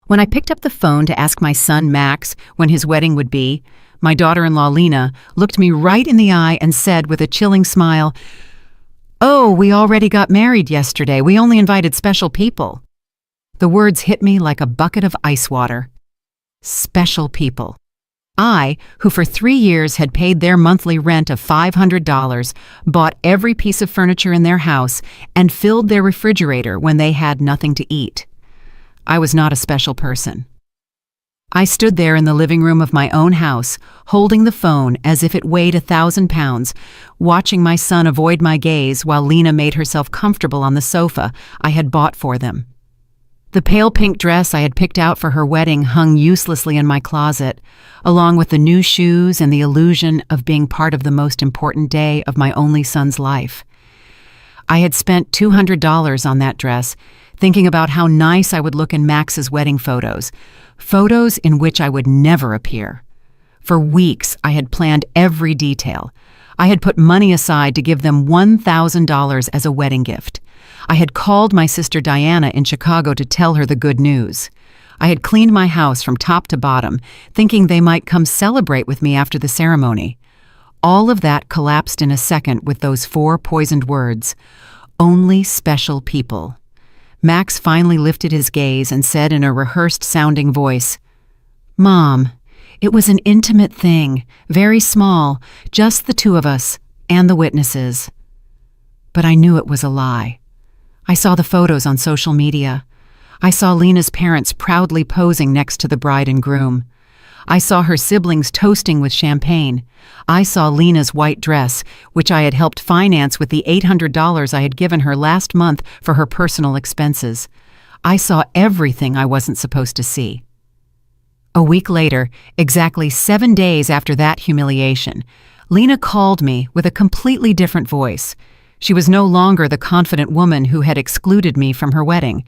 When I picked up the phone to ask my son Max when his wedding would be, my daughter-in-law Lena looked me right in the eye and said with a chilling smile, "Oh, we already got married yesterday. We only invited special people." The words hit me like a bucket of ice water. Special people. I, who for 3 years had paid their monthly rent of $500, bought every piece of furniture in their house, and filled their refrigerator when they had nothing to eat. I was not a special person. I stood there in the living room of my own house, holding the phone as if it weighed 1,000 pounds, watching my son avoid my gaze while Lena made herself comfortable on the sofa I had bought for them. The pale pink dress I had picked out for her wedding hung uselessly in my closet, along with the new shoes and the illusion of being part of the most important day of my only son's life. I had spent $200 on that dress, thinking about how nice I would look in Max's wedding photos in which I would never appear. For weeks, I had planned every detail. I had put money aside to give them $1,000 as a wedding gift. I had called my sister Diana in Chicago to tell her the good news. I had cleaned my house from top to bottom, thinking they might come celebrate with me after the ceremony. All of that collapsed in a second with those 4 poisoned words, "Only special people." Max finally lifted his gaze and said in a rehearsed-sounding voice, "Mom, it was an intimate thing, very small, just the 2 of us, and the witnesses." But I knew it was a lie. I saw the photos on social media. I saw Lena's parents proudly posing next to the bride and groom. I saw her siblings toasting with champagne. I saw Lena's white dress, which I had helped finance with the $800 I had given her last month for her personal expenses. I saw everything I wasn't supposed to see. A week later, exactly 7 days after that humiliation, Lena called me with a completely different voice. She was no longer the confident woman who had excluded me from her wedding.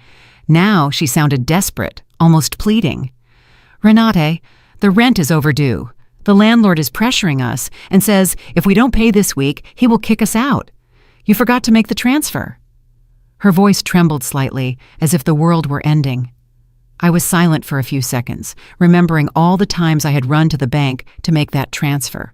Now she sounded desperate, almost pleading. "Renate, the rent is overdue. The landlord is pressuring us and says if we don't pay this week, he will kick us out. You forgot to make the transfer." Her voice trembled slightly, as if the world were ending. I was silent for a few seconds, remembering all the times I had run to the bank to make that transfer.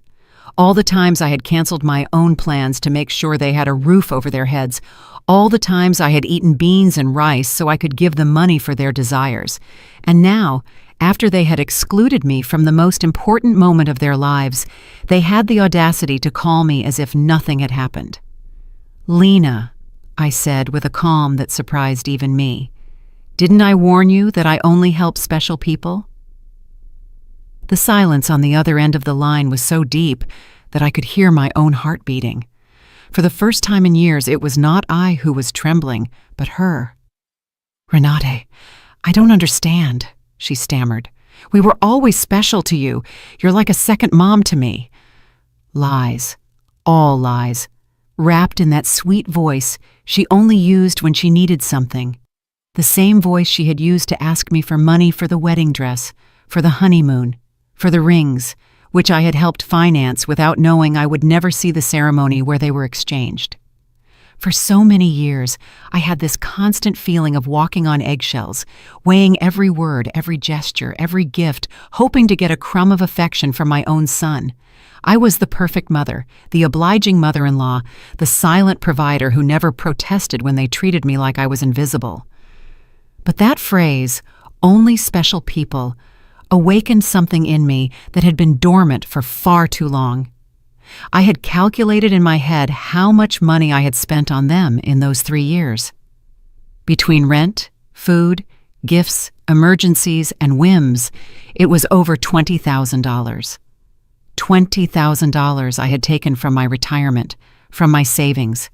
All the times I had canceled my own plans to make sure they had a roof over their heads. All the times I had eaten beans and rice so I could give them money for their desires. And now, after they had excluded me from the most important moment of their lives, they had the audacity to call me as if nothing had happened. "Lena," I said with a calm that surprised even me, "didn't I warn you that I only help special people?" The silence on the other end of the line was so deep that I could hear my own heart beating. For the first time in years, it was not I who was trembling, but her. "Renate, I don't understand," she stammered. "We were always special to you. You're like a second mom to me." Lies. All lies. Wrapped in that sweet voice she only used when she needed something. The same voice she had used to ask me for money for the wedding dress, for the honeymoon, for the rings, which I had helped finance without knowing I would never see the ceremony where they were exchanged. For so many years, I had this constant feeling of walking on eggshells, weighing every word, every gesture, every gift, hoping to get a crumb of affection from my own son. I was the perfect mother, the obliging mother-in-law, the silent provider who never protested when they treated me like I was invisible. But that phrase, "only special people," awakened something in me that had been dormant for far too long. I had calculated in my head how much money I had spent on them in those 3 years. Between rent, food, gifts, emergencies, and whims, it was over $20,000. $20,000 I had taken from my retirement, from my savings,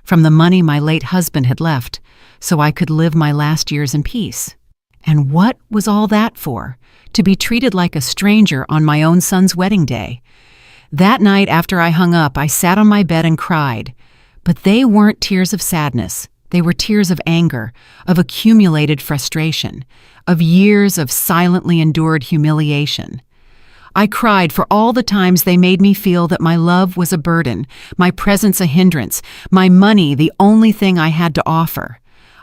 from the money my late husband had left, so I could live my last years in peace. And what was all that for? To be treated like a stranger on my own son's wedding day. That night after I hung up, I sat on my bed and cried. But they weren't tears of sadness. They were tears of anger, of accumulated frustration, of years of silently endured humiliation. I cried for all the times they made me feel that my love was a burden, my presence a hindrance, my money the only thing I had to offer.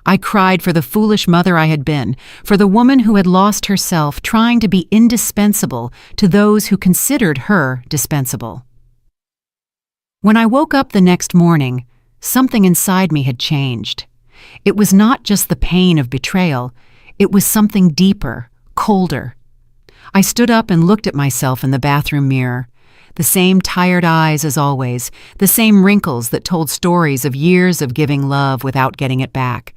I cried for the foolish mother I had been, for the woman who had lost herself trying to be indispensable to those who considered her dispensable. When I woke up the next morning, something inside me had changed. It was not just the pain of betrayal, it was something deeper, colder. I stood up and looked at myself in the bathroom mirror. The same tired eyes as always, the same wrinkles that told stories of years of giving love without getting it back.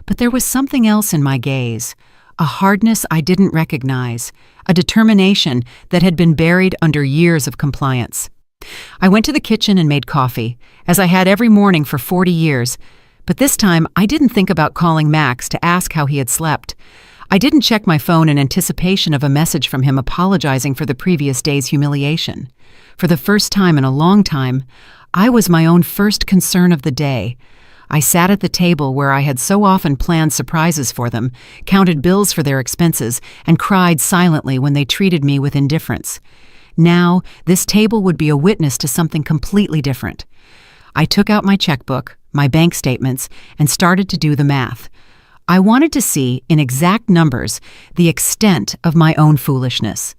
But there was something else in my gaze, a hardness I didn't recognize, a determination that had been buried under years of compliance. I went to the kitchen and made coffee, as I had every morning for 40 years, but this time I didn't think about calling Max to ask how he had slept. I didn't check my phone in anticipation of a message from him apologizing for the previous day's humiliation. For the first time in a long time, I was my own first concern of the day. I sat at the table where I had so often planned surprises for them, counted bills for their expenses, and cried silently when they treated me with indifference. Now, this table would be a witness to something completely different. I took out my checkbook, my bank statements, and started to do the math. I wanted to see, in exact numbers, the extent of my own foolishness.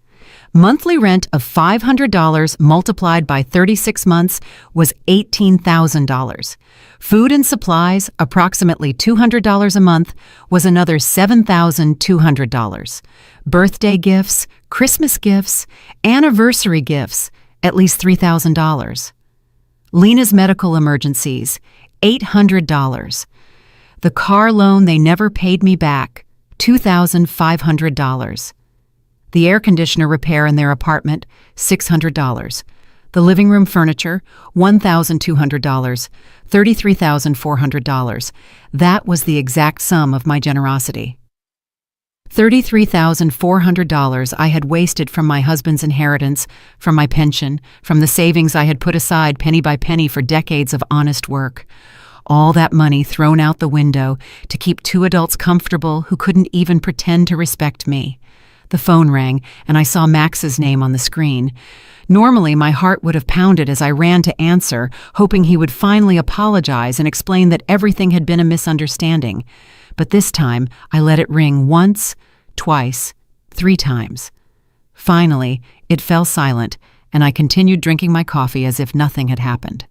Monthly rent of $500 multiplied by 36 months was $18,000. Food and supplies, approximately $200 a month, was another $7,200. Birthday gifts, Christmas gifts, anniversary gifts, at least $3,000. Lena's medical emergencies, $800. The car loan they never paid me back, $2,500. The air conditioner repair in their apartment, $600. The living room furniture, $1,200, $33,400. That was the exact sum of my generosity. $33,400 I had wasted from my husband's inheritance, from my pension, from the savings I had put aside penny by penny for decades of honest work. All that money thrown out the window to keep two adults comfortable who couldn't even pretend to respect me. The phone rang, and I saw Max's name on the screen. Normally, my heart would have pounded as I ran to answer, hoping he would finally apologize and explain that everything had been a misunderstanding. But this time, I let it ring once, twice, 3 times. Finally, it fell silent, and I continued drinking my coffee as if nothing had happened.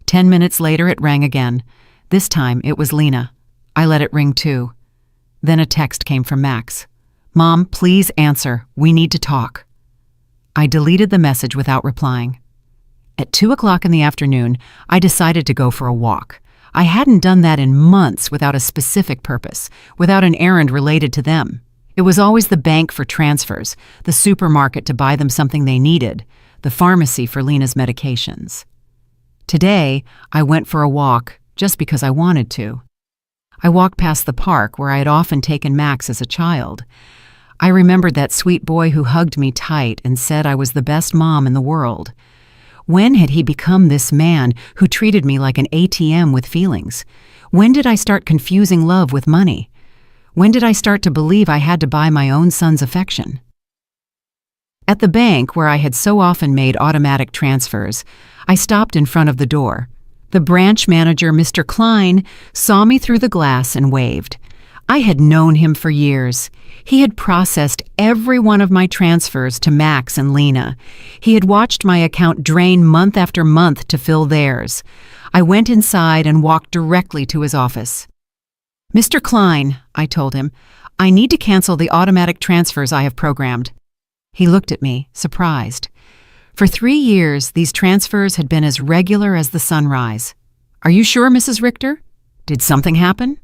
10 minutes later, it rang again. This time, it was Lena. I let it ring too. Then a text came from Max. "Mom, please answer. We need to talk." I deleted the message without replying. At 2 o'clock in the afternoon, I decided to go for a walk. I hadn't done that in months without a specific purpose, without an errand related to them. It was always the bank for transfers, the supermarket to buy them something they needed, the pharmacy for Lena's medications. Today, I went for a walk just because I wanted to. I walked past the park where I had often taken Max as a child. I remembered that sweet boy who hugged me tight and said I was the best mom in the world. When had he become this man who treated me like an ATM with feelings? When did I start confusing love with money? When did I start to believe I had to buy my own son's affection? At the bank where I had so often made automatic transfers, I stopped in front of the door. The branch manager, Mr. Klein, saw me through the glass and waved. I had known him for years. He had processed every one of my transfers to Max and Lena. He had watched my account drain month after month to fill theirs. I went inside and walked directly to his office. "Mr. Klein," I told him, "I need to cancel the automatic transfers I have programmed." He looked at me, surprised. For 3 years, these transfers had been as regular as the sunrise. "Are you sure, Mrs. Richter? Did something happen?"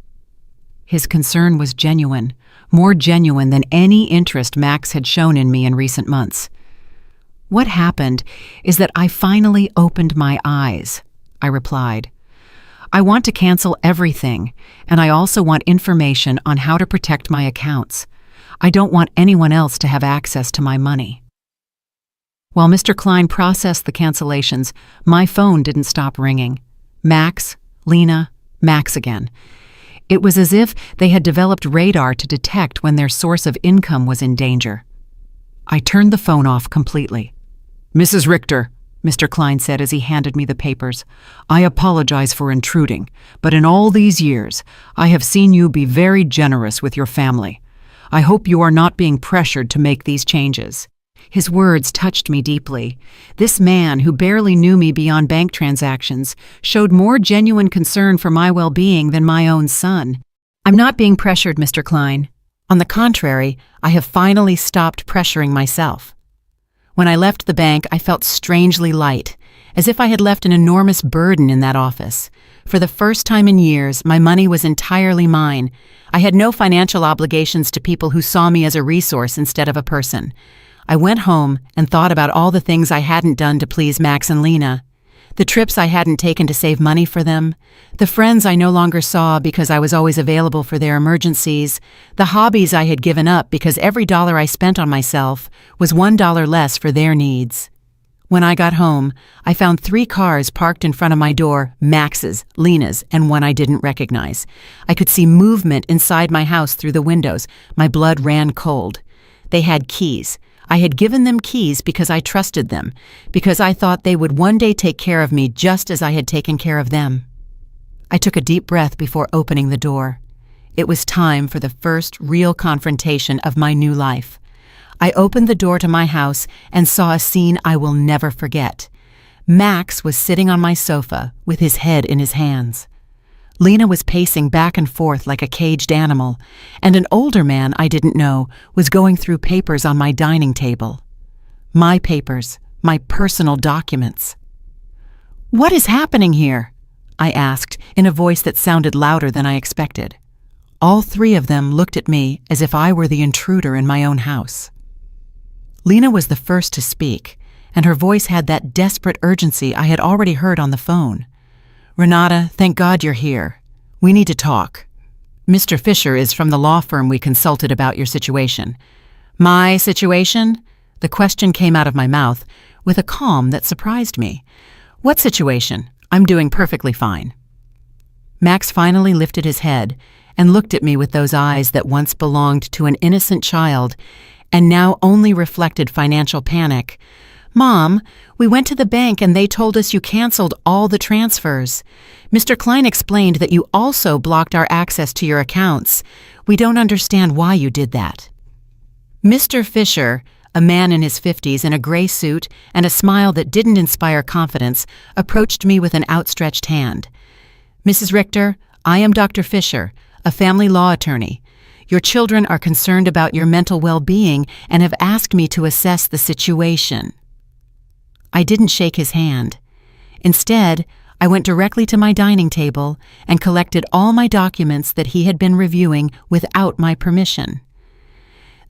His concern was genuine, more genuine than any interest Max had shown in me in recent months. "What happened is that I finally opened my eyes," I replied. "I want to cancel everything, and I also want information on how to protect my accounts. I don't want anyone else to have access to my money." While Mr. Klein processed the cancellations, my phone didn't stop ringing. Max, Lena, Max again. It was as if they had developed radar to detect when their source of income was in danger. I turned the phone off completely. "Mrs. Richter," Mr. Klein said as he handed me the papers. "I apologize for intruding, but in all these years, I have seen you be very generous with your family. I hope you are not being pressured to make these changes." His words touched me deeply. This man, who barely knew me beyond bank transactions, showed more genuine concern for my well-being than my own son. "I'm not being pressured, Mr. Klein. On the contrary, I have finally stopped pressuring myself." When I left the bank, I felt strangely light, as if I had left an enormous burden in that office. For the first time in years, my money was entirely mine. I had no financial obligations to people who saw me as a resource instead of a person. I went home and thought about all the things I hadn't done to please Max and Lena, the trips I hadn't taken to save money for them, the friends I no longer saw because I was always available for their emergencies, the hobbies I had given up because every dollar I spent on myself was $1 less for their needs. When I got home, I found 3 cars parked in front of my door, Max's, Lena's, and one I didn't recognize. I could see movement inside my house through the windows. My blood ran cold. They had keys. I had given them keys because I trusted them, because I thought they would one day take care of me just as I had taken care of them. I took a deep breath before opening the door. It was time for the first real confrontation of my new life. I opened the door to my house and saw a scene I will never forget. Max was sitting on my sofa with his head in his hands. Lena was pacing back and forth like a caged animal, and an older man I didn't know was going through papers on my dining table. My papers, my personal documents. "What is happening here?" I asked in a voice that sounded louder than I expected. All 3 of them looked at me as if I were the intruder in my own house. Lena was the first to speak, and her voice had that desperate urgency I had already heard on the phone. "Renata, thank God you're here. We need to talk. Mr. Fisher is from the law firm we consulted about your situation." "My situation?" The question came out of my mouth with a calm that surprised me. "What situation? I'm doing perfectly fine." Max finally lifted his head and looked at me with those eyes that once belonged to an innocent child and now only reflected financial panic. "Mom, we went to the bank and they told us you canceled all the transfers. Mr. Klein explained that you also blocked our access to your accounts. We don't understand why you did that." Mr. Fisher, a man in his 50s in a gray suit and a smile that didn't inspire confidence, approached me with an outstretched hand. "Mrs. Richter, I am Dr. Fisher, a family law attorney. Your children are concerned about your mental well-being and have asked me to assess the situation." I didn't shake his hand. Instead, I went directly to my dining table and collected all my documents that he had been reviewing without my permission.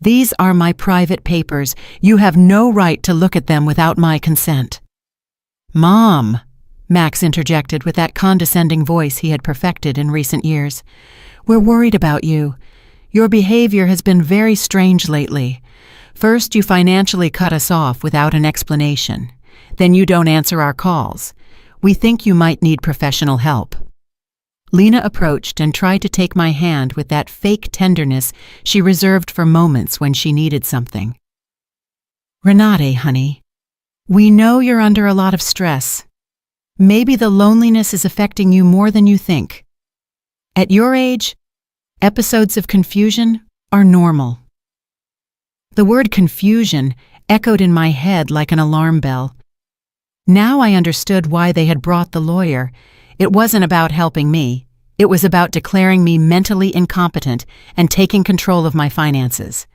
"These are my private papers. You have no right to look at them without my consent." "Mom," Max interjected with that condescending voice he had perfected in recent years, "we're worried about you. Your behavior has been very strange lately. First, you financially cut us off without an explanation. Then you don't answer our calls. We think you might need professional help." Lena approached and tried to take my hand with that fake tenderness she reserved for moments when she needed something. "Renate, honey, we know you're under a lot of stress. Maybe the loneliness is affecting you more than you think. At your age, episodes of confusion are normal." The word confusion echoed in my head like an alarm bell. Now I understood why they had brought the lawyer. It wasn't about helping me. It was about declaring me mentally incompetent and taking control of my finances.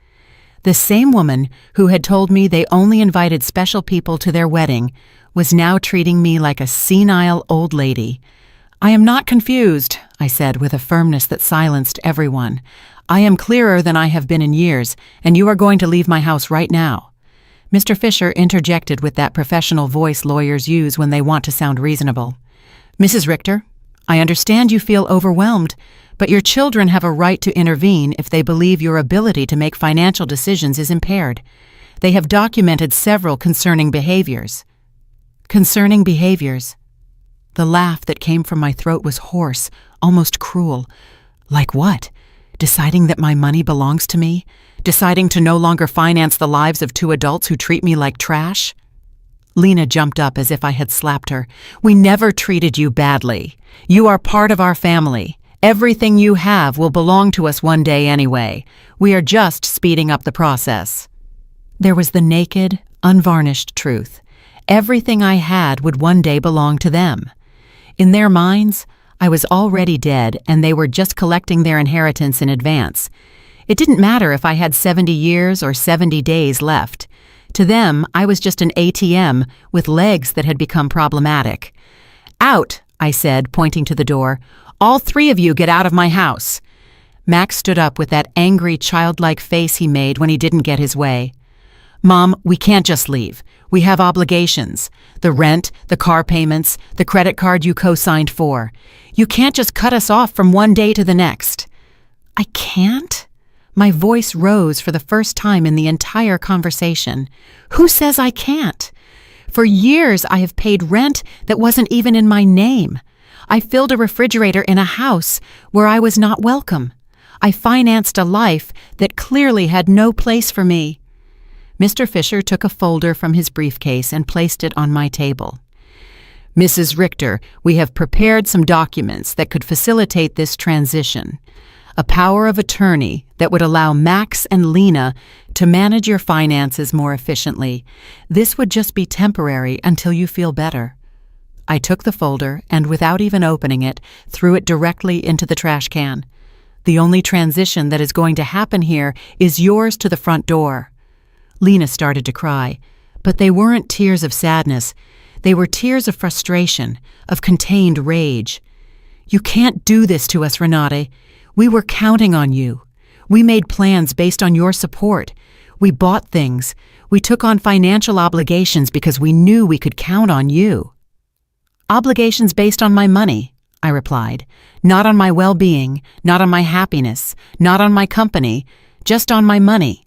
The same woman who had told me they only invited special people to their wedding was now treating me like a senile old lady. "I am not confused," I said with a firmness that silenced everyone. "I am clearer than I have been in years, and you are going to leave my house right now." Mr. Fisher interjected with that professional voice lawyers use when they want to sound reasonable. "Mrs. Richter, I understand you feel overwhelmed, but your children have a right to intervene if they believe your ability to make financial decisions is impaired. They have documented several concerning behaviors." Concerning behaviors. The laugh that came from my throat was hoarse, almost cruel. Like what? Deciding that my money belongs to me? Deciding to no longer finance the lives of 2 adults who treat me like trash? Lena jumped up as if I had slapped her. "We never treated you badly. You are part of our family. Everything you have will belong to us one day anyway. We are just speeding up the process." There was the naked, unvarnished truth. Everything I had would one day belong to them. In their minds, I was already dead and they were just collecting their inheritance in advance. It didn't matter if I had 70 years or 70 days left. To them, I was just an ATM with legs that had become problematic. "Out," I said, pointing to the door. "All three of you get out of my house." Max stood up with that angry, childlike face he made when he didn't get his way. "Mom, we can't just leave. We have obligations. The rent, the car payments, the credit card you co-signed for. You can't just cut us off from one day to the next." "I can't?" My voice rose for the first time in the entire conversation. "Who says I can't? For years I have paid rent that wasn't even in my name. I filled a refrigerator in a house where I was not welcome. I financed a life that clearly had no place for me." Mr. Fisher took a folder from his briefcase and placed it on my table. "Mrs. Richter, we have prepared some documents that could facilitate this transition. A power of attorney that would allow Max and Lena to manage your finances more efficiently. This would just be temporary until you feel better." I took the folder and, without even opening it, threw it directly into the trash can. "The only transition that is going to happen here is yours to the front door." Lena started to cry, but they weren't tears of sadness. They were tears of frustration, of contained rage. "You can't do this to us, Renate. We were counting on you. We made plans based on your support. We bought things. We took on financial obligations because we knew we could count on you." "Obligations based on my money," I replied. "Not on my well-being, not on my happiness, not on my company, just on my money.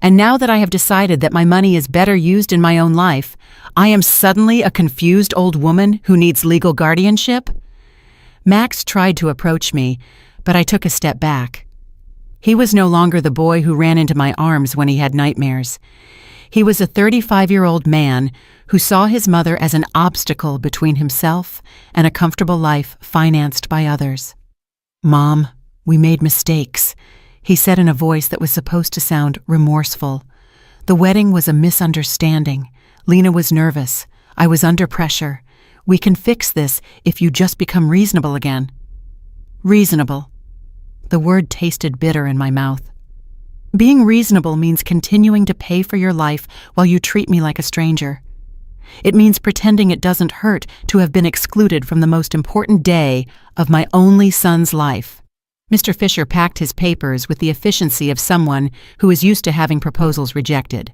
And now that I have decided that my money is better used in my own life, I am suddenly a confused old woman who needs legal guardianship?" Max tried to approach me, but I took a step back. He was no longer the boy who ran into my arms when he had nightmares. He was a 35-year-old man who saw his mother as an obstacle between himself and a comfortable life financed by others. "Mom, we made mistakes," he said in a voice that was supposed to sound remorseful. "The wedding was a misunderstanding. Lena was nervous. I was under pressure. We can fix this if you just become reasonable again." Reasonable. The word tasted bitter in my mouth. Being reasonable means continuing to pay for your life while you treat me like a stranger. It means pretending it doesn't hurt to have been excluded from the most important day of my only son's life. Mr. Fisher packed his papers with the efficiency of someone who is used to having proposals rejected.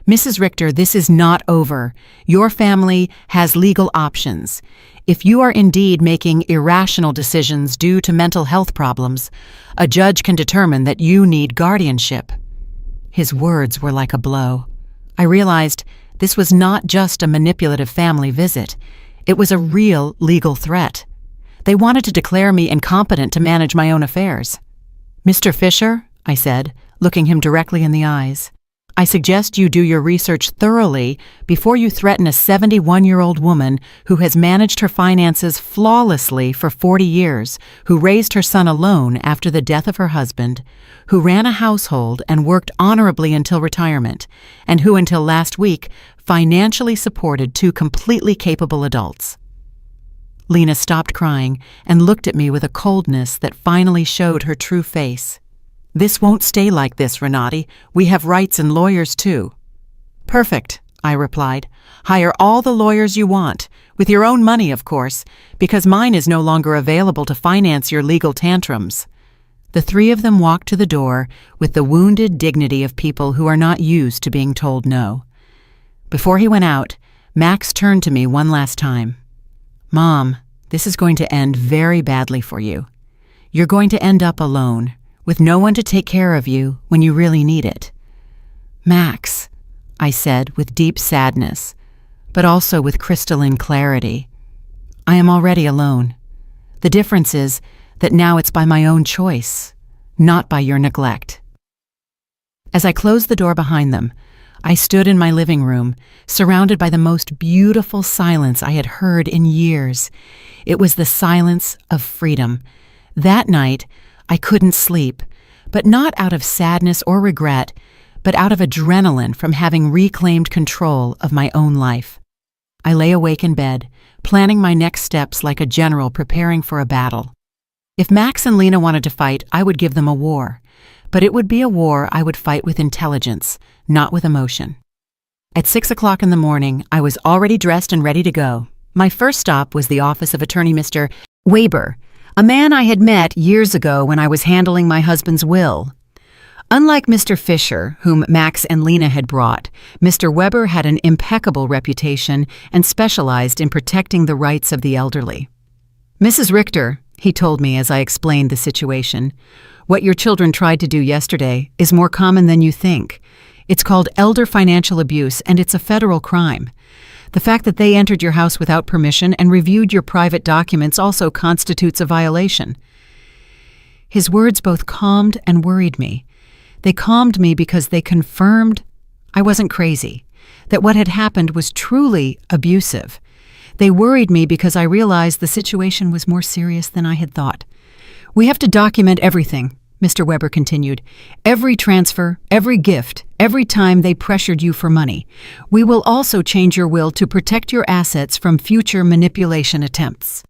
"Mrs. Richter, this is not over. Your family has legal options. If you are indeed making irrational decisions due to mental health problems, a judge can determine that you need guardianship." His words were like a blow. I realized this was not just a manipulative family visit. It was a real legal threat. They wanted to declare me incompetent to manage my own affairs. "Mr. Fisher," I said, looking him directly in the eyes, "I suggest you do your research thoroughly before you threaten a 71-year-old woman who has managed her finances flawlessly for 40 years, who raised her son alone after the death of her husband, who ran a household and worked honorably until retirement, and who until last week financially supported two completely capable adults." Lena stopped crying and looked at me with a coldness that finally showed her true face. "This won't stay like this, Renate. We have rights and lawyers too." "Perfect," I replied. "Hire all the lawyers you want, with your own money, of course, because mine is no longer available to finance your legal tantrums." The three of them walked to the door with the wounded dignity of people who are not used to being told no. Before he went out, Max turned to me one last time. "Mom, this is going to end very badly for you. You're going to end up alone, with no one to take care of you when you really need it." "Max," I said with deep sadness, but also with crystalline clarity, "I am already alone. The difference is that now it's by my own choice, not by your neglect." As I closed the door behind them, I stood in my living room, surrounded by the most beautiful silence I had heard in years. It was the silence of freedom. That night, I couldn't sleep, but not out of sadness or regret, but out of adrenaline from having reclaimed control of my own life. I lay awake in bed, planning my next steps like a general preparing for a battle. If Max and Lena wanted to fight, I would give them a war. But it would be a war I would fight with intelligence, not with emotion. At 6 o'clock in the morning, I was already dressed and ready to go. My first stop was the office of attorney Mr. Weber, a man I had met years ago when I was handling my husband's will. Unlike Mr. Fisher, whom Max and Lena had brought, Mr. Weber had an impeccable reputation and specialized in protecting the rights of the elderly. "Mrs. Richter," he told me as I explained the situation, "what your children tried to do yesterday is more common than you think. It's called elder financial abuse, and it's a federal crime. The fact that they entered your house without permission and reviewed your private documents also constitutes a violation." His words both calmed and worried me. They calmed me because they confirmed I wasn't crazy, that what had happened was truly abusive. They worried me because I realized the situation was more serious than I had thought. "We have to document everything," Mr. Weber continued. "Every transfer, every gift, every time they pressured you for money. We will also change your will to protect your assets from future manipulation attempts."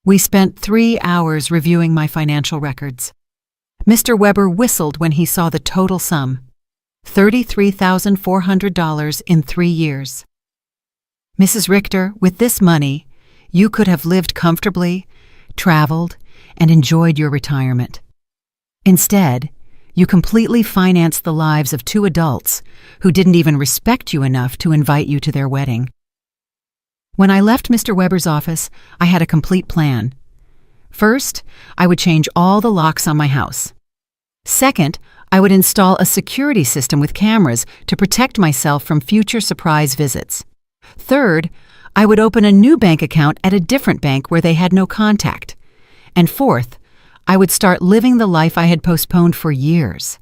We spent 3 hours reviewing my financial records. Mr. Weber whistled when he saw the total sum: $33,400 in 3 years. "Mrs. Richter, with this money, you could have lived comfortably, traveled, and enjoyed your retirement. Instead, you completely financed the lives of 2 adults who didn't even respect you enough to invite you to their wedding." When I left Mr. Weber's office, I had a complete plan. First, I would change all the locks on my house. Second, I would install a security system with cameras to protect myself from future surprise visits. Third, I would open a new bank account at a different bank where they had no contact. And fourth, I would start living the life I had postponed for years.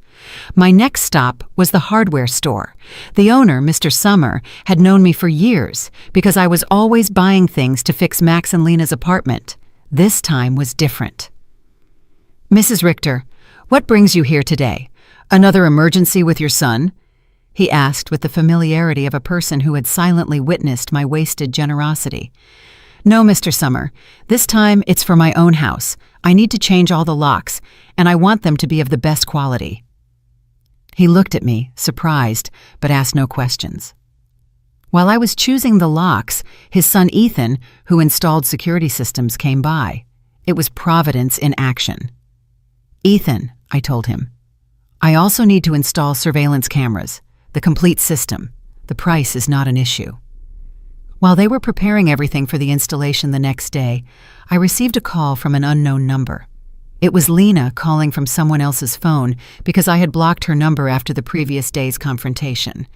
My next stop was the hardware store. The owner, Mr. Summer, had known me for years because I was always buying things to fix Max and Lena's apartment. This time was different. "Mrs. Richter, what brings you here today? Another emergency with your son?" he asked with the familiarity of a person who had silently witnessed my wasted generosity. "No, Mr. Summer. This time it's for my own house. I need to change all the locks, and I want them to be of the best quality." He looked at me, surprised, but asked no questions. While I was choosing the locks, his son Ethan, who installed security systems, came by. It was Providence in action. "Ethan," I told him, "I also need to install surveillance cameras, the complete system. The price is not an issue." While they were preparing everything for the installation the next day, I received a call from an unknown number. It was Lena calling from someone else's phone because I had blocked her number after the previous day's confrontation.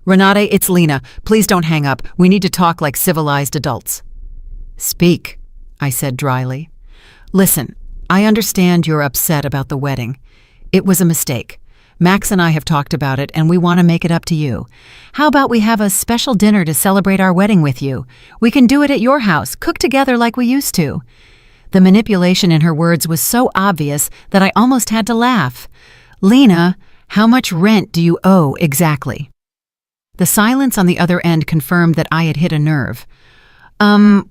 "Renate, it's Lena. Please don't hang up. We need to talk like civilized adults." "Speak," I said dryly. "Listen, I understand you're upset about the wedding. It was a mistake. Max and I have talked about it, and we want to make it up to you. How about we have a special dinner to celebrate our wedding with you? We can do it at your house, cook together like we used to." The manipulation in her words was so obvious that I almost had to laugh. "Lena, how much rent do you owe exactly?" The silence on the other end confirmed that I had hit a nerve.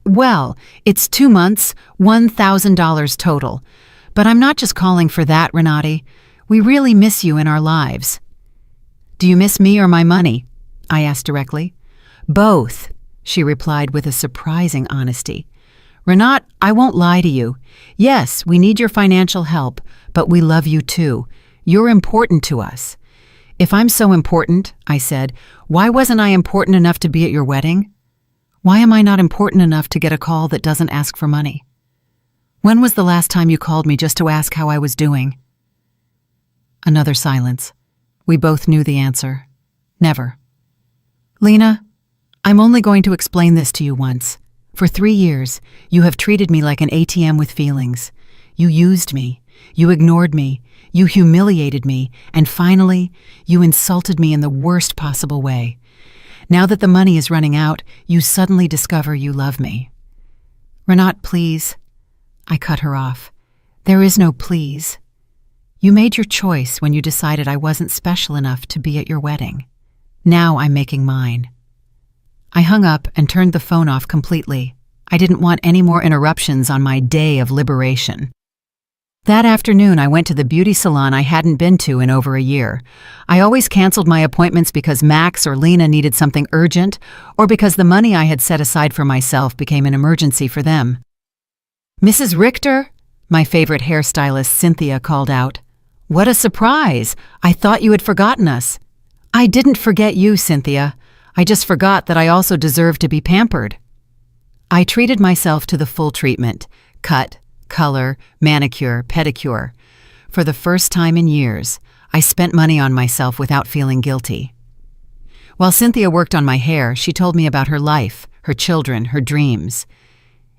Well, it's 2 months, $1,000 total. But I'm not just calling for that, Renate. We really miss you in our lives." "Do you miss me or my money?" I asked directly. "Both," she replied with a surprising honesty. "Renate, I won't lie to you. Yes, we need your financial help, but we love you too. You're important to us." "If I'm so important," I said, "why wasn't I important enough to be at your wedding? Why am I not important enough to get a call that doesn't ask for money? When was the last time you called me just to ask how I was doing?" Another silence. We both knew the answer. Never. "Lena, I'm only going to explain this to you once. For 3 years, you have treated me like an ATM with feelings. You used me. You ignored me. You humiliated me, and finally, you insulted me in the worst possible way. Now that the money is running out, you suddenly discover you love me." "Renat, please." I cut her off. "There is no please. You made your choice when you decided I wasn't special enough to be at your wedding. Now I'm making mine." I hung up and turned the phone off completely. I didn't want any more interruptions on my day of liberation. That afternoon, I went to the beauty salon I hadn't been to in over a year. I always canceled my appointments because Max or Lena needed something urgent, or because the money I had set aside for myself became an emergency for them. "Mrs. Richter?" my favorite hairstylist Cynthia called out. "What a surprise! I thought you had forgotten us." "I didn't forget you, Cynthia. I just forgot that I also deserve to be pampered." I treated myself to the full treatment: cut, color, manicure, pedicure. For the first time in years, I spent money on myself without feeling guilty. While Cynthia worked on my hair, she told me about her life, her children, her dreams.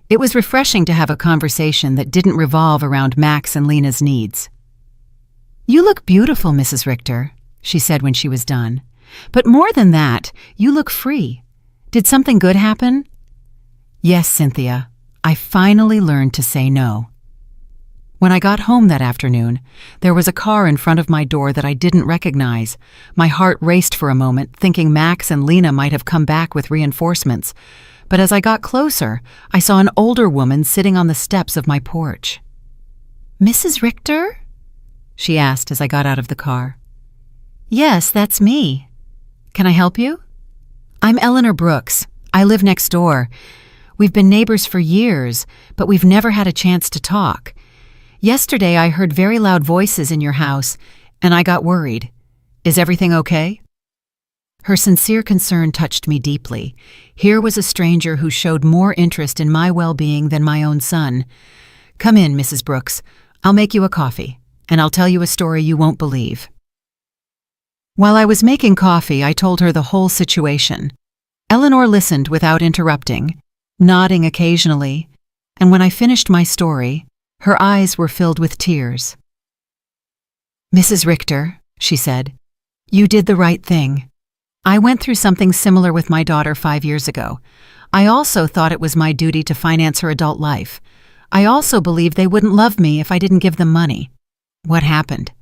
It was refreshing to have a conversation that didn't revolve around Max and Lena's needs. "You look beautiful, Mrs. Richter," she said when she was done. "But more than that, you look free. Did something good happen?" "Yes, Cynthia. I finally learned to say no." When I got home that afternoon, there was a car in front of my door that I didn't recognize. My heart raced for a moment, thinking Max and Lena might have come back with reinforcements. But as I got closer, I saw an older woman sitting on the steps of my porch. "Mrs. Richter?" she asked as I got out of the car. "Yes, that's me. Can I help you?" "I'm Eleanor Brooks. I live next door. We've been neighbors for years, but we've never had a chance to talk. Yesterday I heard very loud voices in your house, and I got worried. Is everything okay?" Her sincere concern touched me deeply. Here was a stranger who showed more interest in my well-being than my own son. "Come in, Mrs. Brooks. I'll make you a coffee, and I'll tell you a story you won't believe." While I was making coffee, I told her the whole situation. Eleanor listened without interrupting, nodding occasionally, and when I finished my story, her eyes were filled with tears. "Mrs. Richter," she said, "you did the right thing. I went through something similar with my daughter 5 years ago. I also thought it was my duty to finance her adult life. I also believed they wouldn't love me if I didn't give them money. What happened?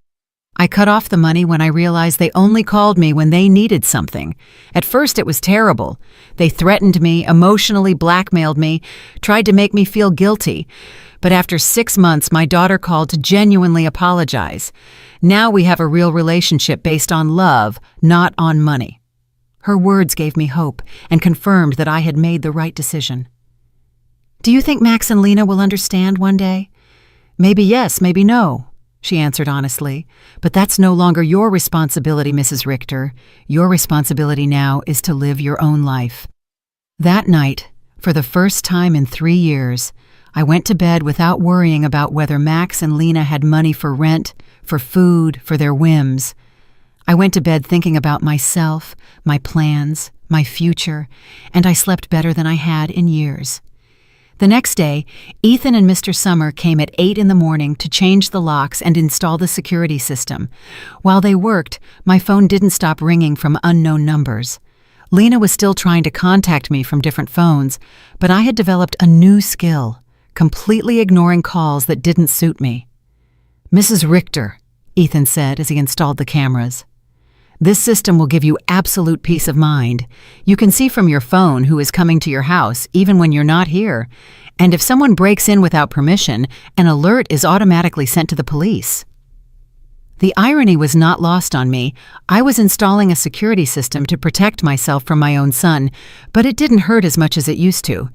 I cut off the money when I realized they only called me when they needed something. At first it was terrible. They threatened me, emotionally blackmailed me, tried to make me feel guilty. But after 6 months, my daughter called to genuinely apologize. Now we have a real relationship based on love, not on money." Her words gave me hope and confirmed that I had made the right decision. "Do you think Max and Lena will understand one day?" "Maybe yes, maybe no," she answered honestly. "But that's no longer your responsibility, Mrs. Richter. Your responsibility now is to live your own life." That night, for the first time in 3 years, I went to bed without worrying about whether Max and Lena had money for rent, for food, for their whims. I went to bed thinking about myself, my plans, my future, and I slept better than I had in years. The next day, Ethan and Mr. Summer came at 8 in the morning to change the locks and install the security system. While they worked, my phone didn't stop ringing from unknown numbers. Lena was still trying to contact me from different phones, but I had developed a new skill: completely ignoring calls that didn't suit me. "Mrs. Richter," Ethan said as he installed the cameras, "this system will give you absolute peace of mind. You can see from your phone who is coming to your house, even when you're not here. And if someone breaks in without permission, an alert is automatically sent to the police." The irony was not lost on me. I was installing a security system to protect myself from my own son, but it didn't hurt as much as it used to.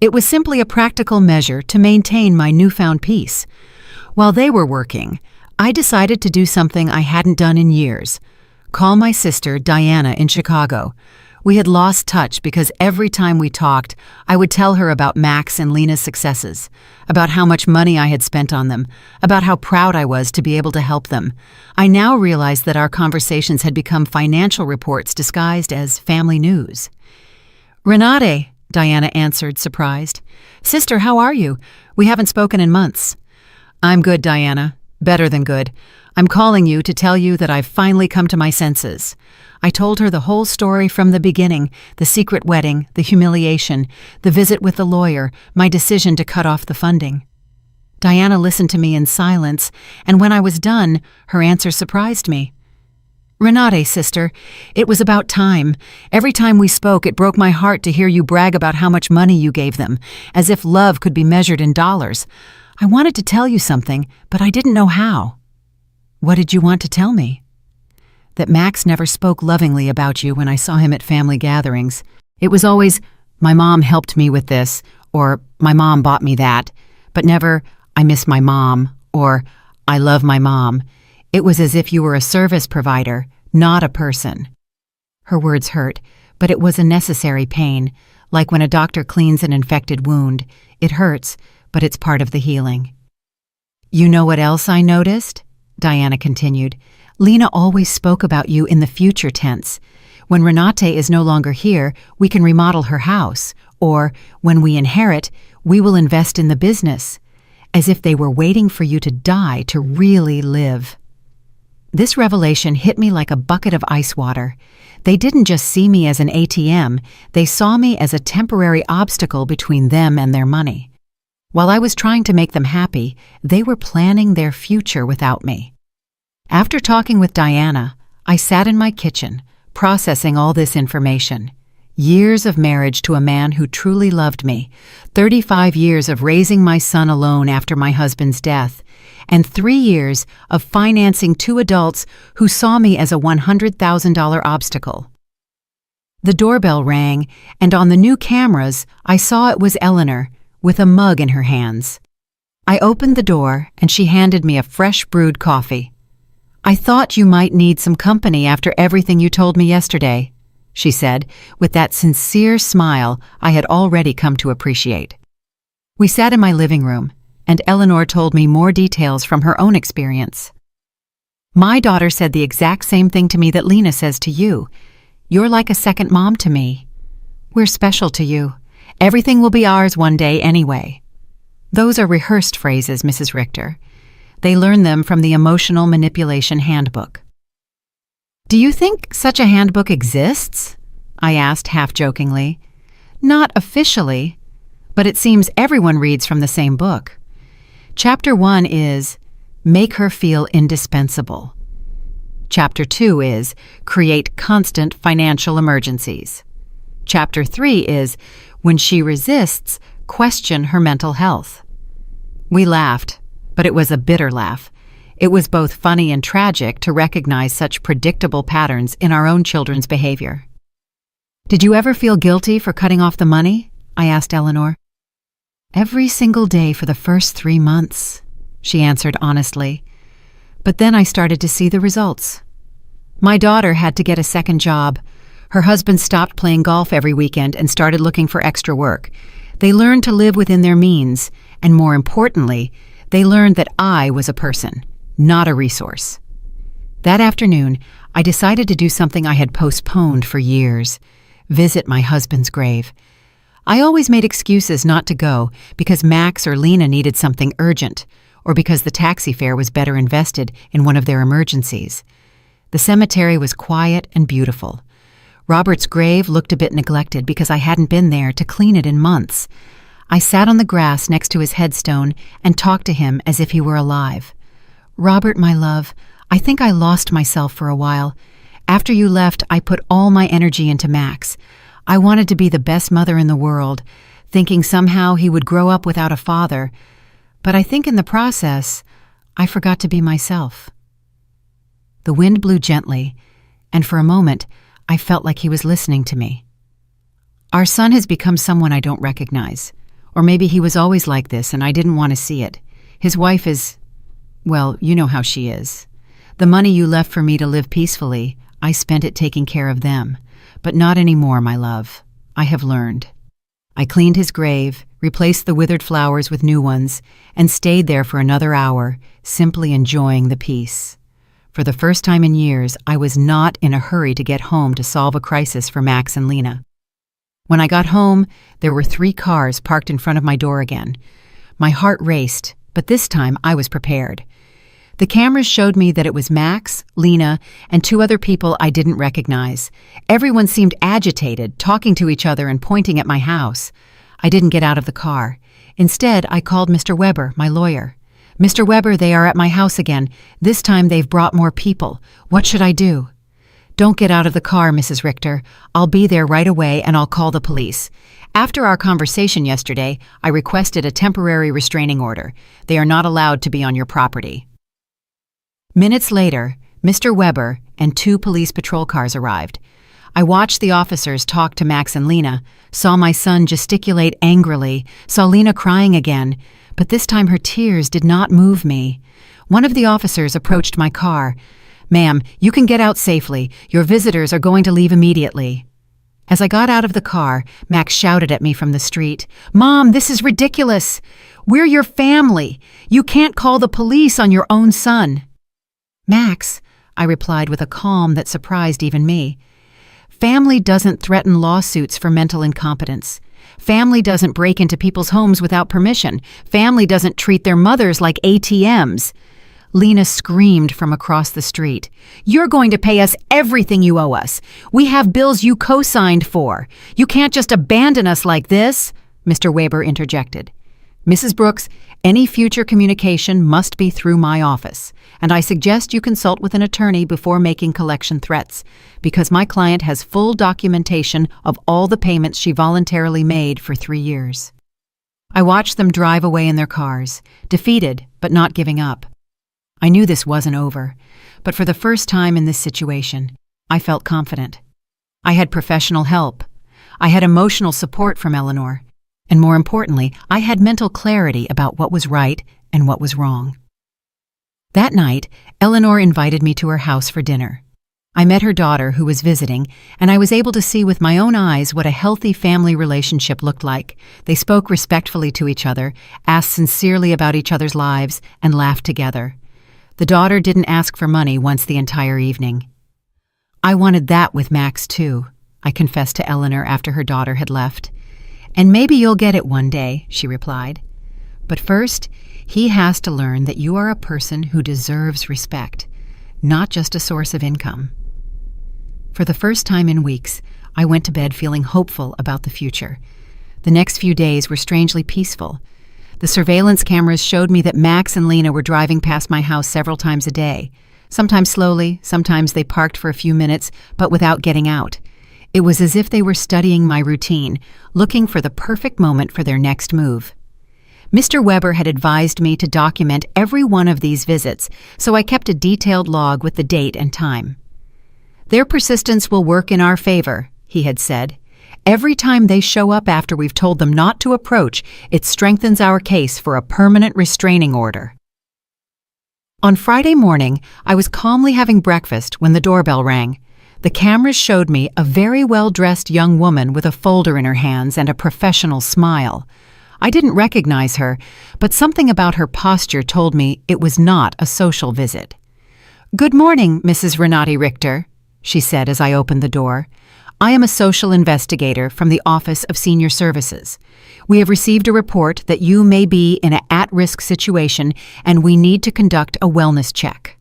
It was simply a practical measure to maintain my newfound peace. While they were working, I decided to do something I hadn't done in years: call my sister, Diana, in Chicago. We had lost touch because every time we talked, I would tell her about Max and Lena's successes, about how much money I had spent on them, about how proud I was to be able to help them. I now realized that our conversations had become financial reports disguised as family news. "Renate," Diana answered, surprised. "Sister, how are you? We haven't spoken in months." "I'm good, Diana. Better than good. I'm calling you to tell you that I've finally come to my senses. I told her the whole story from the beginning, the secret wedding, the humiliation, the visit with the lawyer, my decision to cut off the funding. Diana listened to me in silence, and when I was done, her answer surprised me. Renate, sister, it was about time. Every time we spoke, it broke my heart to hear you brag about how much money you gave them, as if love could be measured in dollars. I wanted to tell you something, but I didn't know how. What did you want to tell me? That Max never spoke lovingly about you when I saw him at family gatherings. It was always, my mom helped me with this, or my mom bought me that, but never, I miss my mom, or I love my mom. It was as if you were a service provider, not a person. Her words hurt, but it was a necessary pain, like when a doctor cleans an infected wound. It hurts, but it's part of the healing. You know what else I noticed? Diana continued. Lena always spoke about you in the future tense. When Renate is no longer here, we can remodel her house, or when we inherit, we will invest in the business, as if they were waiting for you to die to really live. This revelation hit me like a bucket of ice water. They didn't just see me as an ATM, they saw me as a temporary obstacle between them and their money. While I was trying to make them happy, they were planning their future without me. After talking with Diana, I sat in my kitchen, processing all this information. Years of marriage to a man who truly loved me, 35 years of raising my son alone after my husband's death, and 3 years of financing 2 adults who saw me as a $100,000 obstacle. The doorbell rang, and on the new cameras, I saw it was Eleanor, with a mug in her hands. I opened the door, and she handed me a fresh brewed coffee. I thought you might need some company after everything you told me yesterday, she said, with that sincere smile I had already come to appreciate. We sat in my living room, and Eleanor told me more details from her own experience. My daughter said the exact same thing to me that Lena says to you. You're like a second mom to me. We're special to you. Everything will be ours one day anyway. Those are rehearsed phrases, Mrs. Richter. They learn them from the Emotional Manipulation Handbook. Do you think such a handbook exists? I asked half-jokingly. Not officially, but it seems everyone reads from the same book. Chapter 1 is Make Her Feel Indispensable. Chapter 2 is Create Constant Financial Emergencies. Chapter 3 is When She Resists, Question Her Mental Health. We laughed, but it was a bitter laugh. It was both funny and tragic to recognize such predictable patterns in our own children's behavior. Did you ever feel guilty for cutting off the money? I asked Eleanor. Every single day for the first 3 months, she answered honestly. But then I started to see the results. My daughter had to get a second job. Her husband stopped playing golf every weekend and started looking for extra work. They learned to live within their means, and more importantly, they learned that I was a person, not a resource. That afternoon, I decided to do something I had postponed for years: visit my husband's grave. I always made excuses not to go because Max or Lena needed something urgent, or because the taxi fare was better invested in one of their emergencies. The cemetery was quiet and beautiful. Robert's grave looked a bit neglected because I hadn't been there to clean it in months. I sat on the grass next to his headstone and talked to him as if he were alive. Robert, my love, I think I lost myself for a while. After you left, I put all my energy into Max. I wanted to be the best mother in the world, thinking somehow he would grow up without a father. But I think in the process, I forgot to be myself. The wind blew gently, and for a moment, I felt like he was listening to me. Our son has become someone I don't recognize. Or maybe he was always like this and I didn't want to see it. His wife is, well, you know how she is. The money you left for me to live peacefully, I spent it taking care of them. But not anymore, my love. I have learned. I cleaned his grave, replaced the withered flowers with new ones, and stayed there for another hour, simply enjoying the peace. For the first time in years, I was not in a hurry to get home to solve a crisis for Max and Lena. When I got home, there were 3 cars parked in front of my door again. My heart raced, but this time I was prepared. The cameras showed me that it was Max, Lena, and two other people I didn't recognize. Everyone seemed agitated, talking to each other and pointing at my house. I didn't get out of the car. Instead, I called Mr. Weber, my lawyer. "Mr. Weber, they are at my house again. This time they've brought more people. What should I do?" "Don't get out of the car, Mrs. Richter. I'll be there right away and I'll call the police. After our conversation yesterday, I requested a temporary restraining order. They are not allowed to be on your property." Minutes later, Mr. Weber and two police patrol cars arrived. I watched the officers talk to Max and Lena, saw my son gesticulate angrily, saw Lena crying again, but this time her tears did not move me. One of the officers approached my car. "Ma'am, you can get out safely. Your visitors are going to leave immediately." As I got out of the car, Max shouted at me from the street, "Mom, this is ridiculous. We're your family. You can't call the police on your own son." "Max," I replied with a calm that surprised even me, "family doesn't threaten lawsuits for mental incompetence. Family doesn't break into people's homes without permission. Family doesn't treat their mothers like ATMs. Lena screamed from across the street, "You're going to pay us everything you owe us. We have bills you co-signed for. You can't just abandon us like this," Mr. Weber interjected. "Mrs. Brooks, any future communication must be through my office, and I suggest you consult with an attorney before making collection threats, because my client has full documentation of all the payments she voluntarily made for 3 years." I watched them drive away in their cars, defeated but not giving up. I knew this wasn't over, but for the first time in this situation, I felt confident. I had professional help. I had emotional support from Eleanor. And more importantly, I had mental clarity about what was right and what was wrong. That night, Eleanor invited me to her house for dinner. I met her daughter, who was visiting, and I was able to see with my own eyes what a healthy family relationship looked like. They spoke respectfully to each other, asked sincerely about each other's lives, and laughed together. The daughter didn't ask for money once the entire evening. "I wanted that with Max, too," I confessed to Eleanor after her daughter had left. "And maybe you'll get it one day," she replied. "But first, he has to learn that you are a person who deserves respect, not just a source of income." For the first time in weeks, I went to bed feeling hopeful about the future. The next few days were strangely peaceful. The surveillance cameras showed me that Max and Lena were driving past my house several times a day. Sometimes slowly, sometimes they parked for a few minutes, but without getting out. It was as if they were studying my routine, looking for the perfect moment for their next move. Mr. Weber had advised me to document every one of these visits, so I kept a detailed log with the date and time. "Their persistence will work in our favor," he had said. "Every time they show up after we've told them not to approach, it strengthens our case for a permanent restraining order." On Friday morning, I was calmly having breakfast when the doorbell rang. The cameras showed me a very well-dressed young woman with a folder in her hands and a professional smile. I didn't recognize her, but something about her posture told me it was not a social visit. "Good morning, Mrs. Renati Richter," she said as I opened the door. "I am a social investigator from the Office of Senior Services. We have received a report that you may be in an at-risk situation and we need to conduct a wellness check."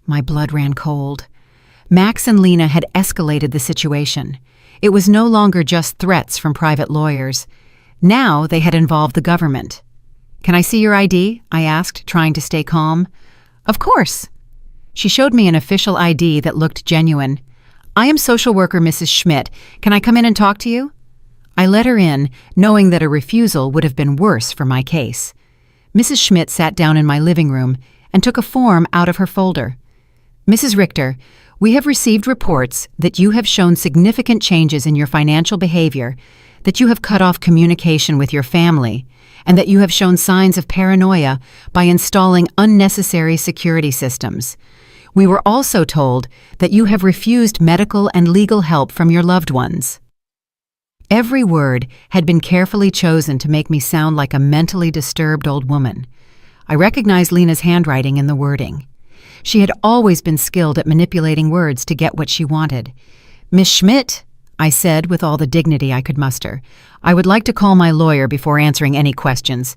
My blood ran cold. Max and Lena had escalated the situation. It was no longer just threats from private lawyers. Now they had involved the government. "Can I see your ID?" I asked, trying to stay calm. "Of course." She showed me an official ID that looked genuine. "I am social worker Mrs. Schmidt. Can I come in and talk to you?" I let her in, knowing that a refusal would have been worse for my case. Mrs. Schmidt sat down in my living room and took a form out of her folder. "Mrs. Richter, we have received reports that you have shown significant changes in your financial behavior, that you have cut off communication with your family, and that you have shown signs of paranoia by installing unnecessary security systems. We were also told that you have refused medical and legal help from your loved ones." Every word had been carefully chosen to make me sound like a mentally disturbed old woman. I recognized Lena's handwriting in the wording. She had always been skilled at manipulating words to get what she wanted. "Miss Schmidt," I said with all the dignity I could muster, "I would like to call my lawyer before answering any questions."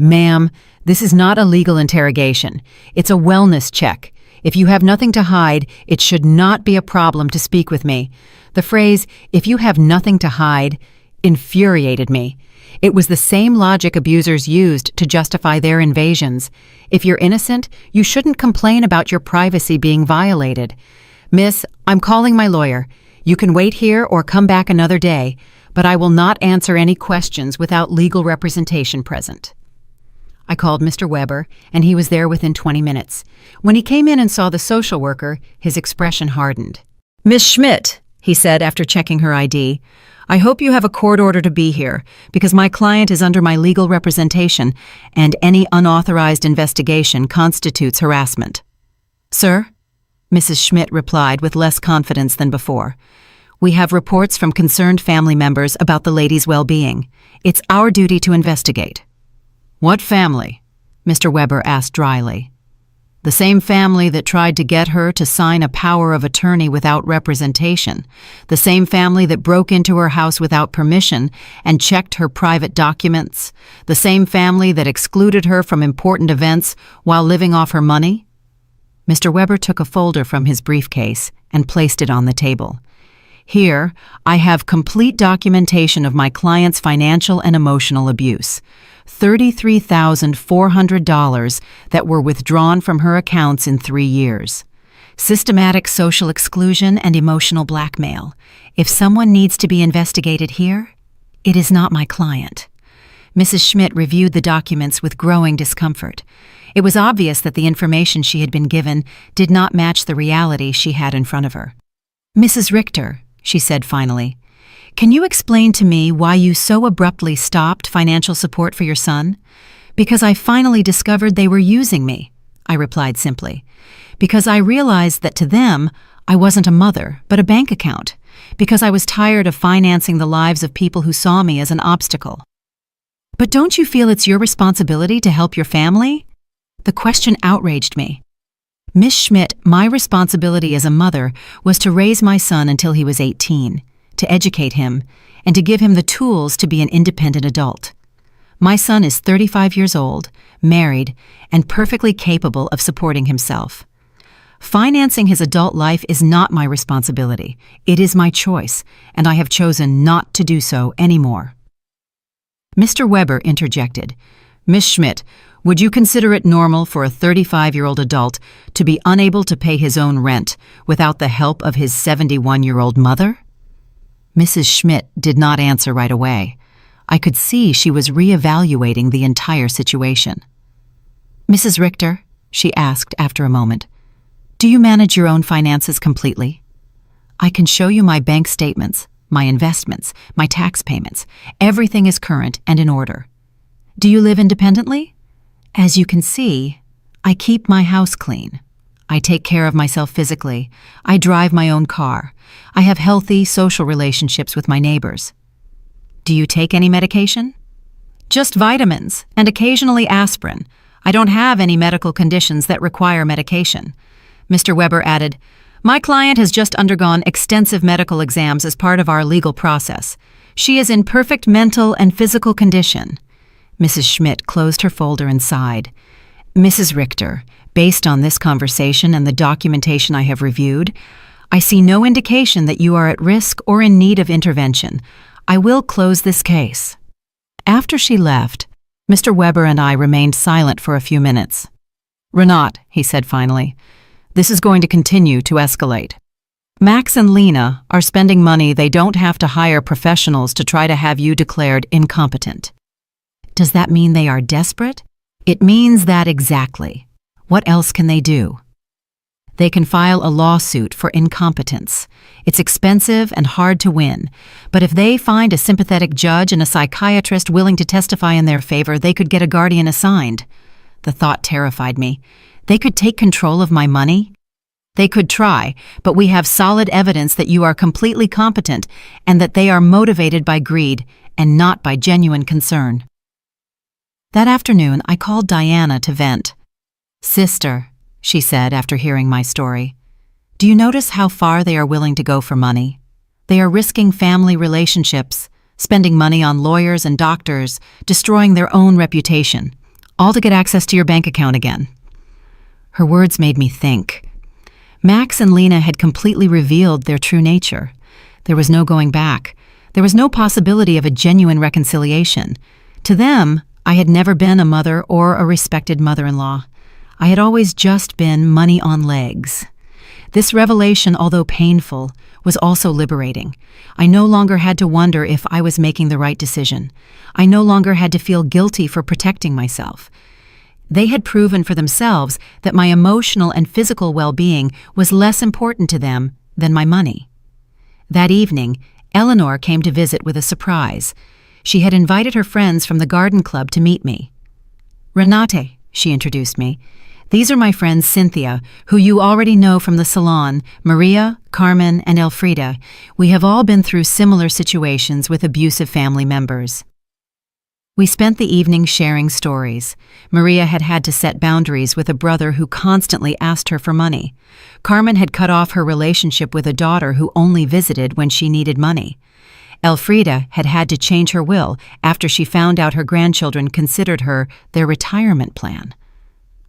Ma'am, this is not a legal interrogation. It's a wellness check. If you have nothing to hide, it should not be a problem to speak with me. The phrase, "if you have nothing to hide," infuriated me. It was the same logic abusers used to justify their invasions. If you're innocent, you shouldn't complain about your privacy being violated. Miss, I'm calling my lawyer. You can wait here or come back another day, but I will not answer any questions without legal representation present. I called Mr. Weber, and he was there within 20 minutes. When he came in and saw the social worker, his expression hardened. "Miss Schmidt," he said after checking her ID, "I hope you have a court order to be here, because my client is under my legal representation, and any unauthorized investigation constitutes harassment." "Sir?" Mrs. Schmidt replied with less confidence than before. "We have reports from concerned family members about the lady's well-being. It's our duty to investigate." "What family?" Mr. Weber asked dryly. "The same family that tried to get her to sign a power of attorney without representation, the same family that broke into her house without permission and checked her private documents, the same family that excluded her from important events while living off her money?" Mr. Weber took a folder from his briefcase and placed it on the table. "Here, I have complete documentation of my client's financial and emotional abuse. $33,400 that were withdrawn from her accounts in 3 years. Systematic social exclusion and emotional blackmail. If someone needs to be investigated here, it is not my client." Mrs. Schmidt reviewed the documents with growing discomfort. It was obvious that the information she had been given did not match the reality she had in front of her. "Mrs. Richter," she said finally, "can you explain to me why you so abruptly stopped financial support for your son?" "Because I finally discovered they were using me," I replied simply. "Because I realized that to them, I wasn't a mother, but a bank account. Because I was tired of financing the lives of people who saw me as an obstacle." "But don't you feel it's your responsibility to help your family?" The question outraged me. "Miss Schmidt, my responsibility as a mother was to raise my son until he was 18, to educate him, and to give him the tools to be an independent adult. My son is 35 years old, married, and perfectly capable of supporting himself. Financing his adult life is not my responsibility. It is my choice, and I have chosen not to do so anymore." Mr. Weber interjected. "Miss Schmidt, would you consider it normal for a 35-year-old adult to be unable to pay his own rent without the help of his 71-year-old mother?" Mrs. Schmidt did not answer right away. I could see she was reevaluating the entire situation. "Mrs. Richter," she asked after a moment, "do you manage your own finances completely? I can show you my bank statements, my investments, my tax payments. Everything is current and in order. Do you live independently? As you can see, I keep my house clean. I take care of myself physically. I drive my own car. I have healthy social relationships with my neighbors. Do you take any medication?" "Just vitamins and occasionally aspirin. I don't have any medical conditions that require medication." Mr. Weber added, "My client has just undergone extensive medical exams as part of our legal process. She is in perfect mental and physical condition." Mrs. Schmidt closed her folder and sighed. "Mrs. Richter, based on this conversation and the documentation I have reviewed, I see no indication that you are at risk or in need of intervention. I will close this case." After she left, Mr. Weber and I remained silent for a few minutes. "Renat," he said finally, "this is going to continue to escalate. Max and Lena are spending money they don't have to hire professionals to try to have you declared incompetent." "Does that mean they are desperate?" "It means that exactly. What else can they do?" "They can file a lawsuit for incompetence. It's expensive and hard to win, but if they find a sympathetic judge and a psychiatrist willing to testify in their favor, they could get a guardian assigned." The thought terrified me. "They could take control of my money?" "They could try, but we have solid evidence that you are completely competent and that they are motivated by greed and not by genuine concern." That afternoon, I called Diana to vent. "Sister," she said after hearing my story, "do you notice how far they are willing to go for money? They are risking family relationships, spending money on lawyers and doctors, destroying their own reputation. all to get access to your bank account again." Her words made me think. Max and Lena had completely revealed their true nature. There was no going back. There was no possibility of a genuine reconciliation. To them, I had never been a mother or a respected mother-in-law. I had always just been money on legs. This revelation, although painful, was also liberating. I no longer had to wonder if I was making the right decision. I no longer had to feel guilty for protecting myself. They had proven for themselves that my emotional and physical well-being was less important to them than my money. That evening, Eleanor came to visit with a surprise. She had invited her friends from the garden club to meet me. "Renate," she introduced me. "These are my friends Cynthia, who you already know from the salon, Maria, Carmen, and Elfrida. We have all been through similar situations with abusive family members." We spent the evening sharing stories. Maria had had to set boundaries with a brother who constantly asked her for money. Carmen had cut off her relationship with a daughter who only visited when she needed money. Elfrida had had to change her will after she found out her grandchildren considered her their retirement plan.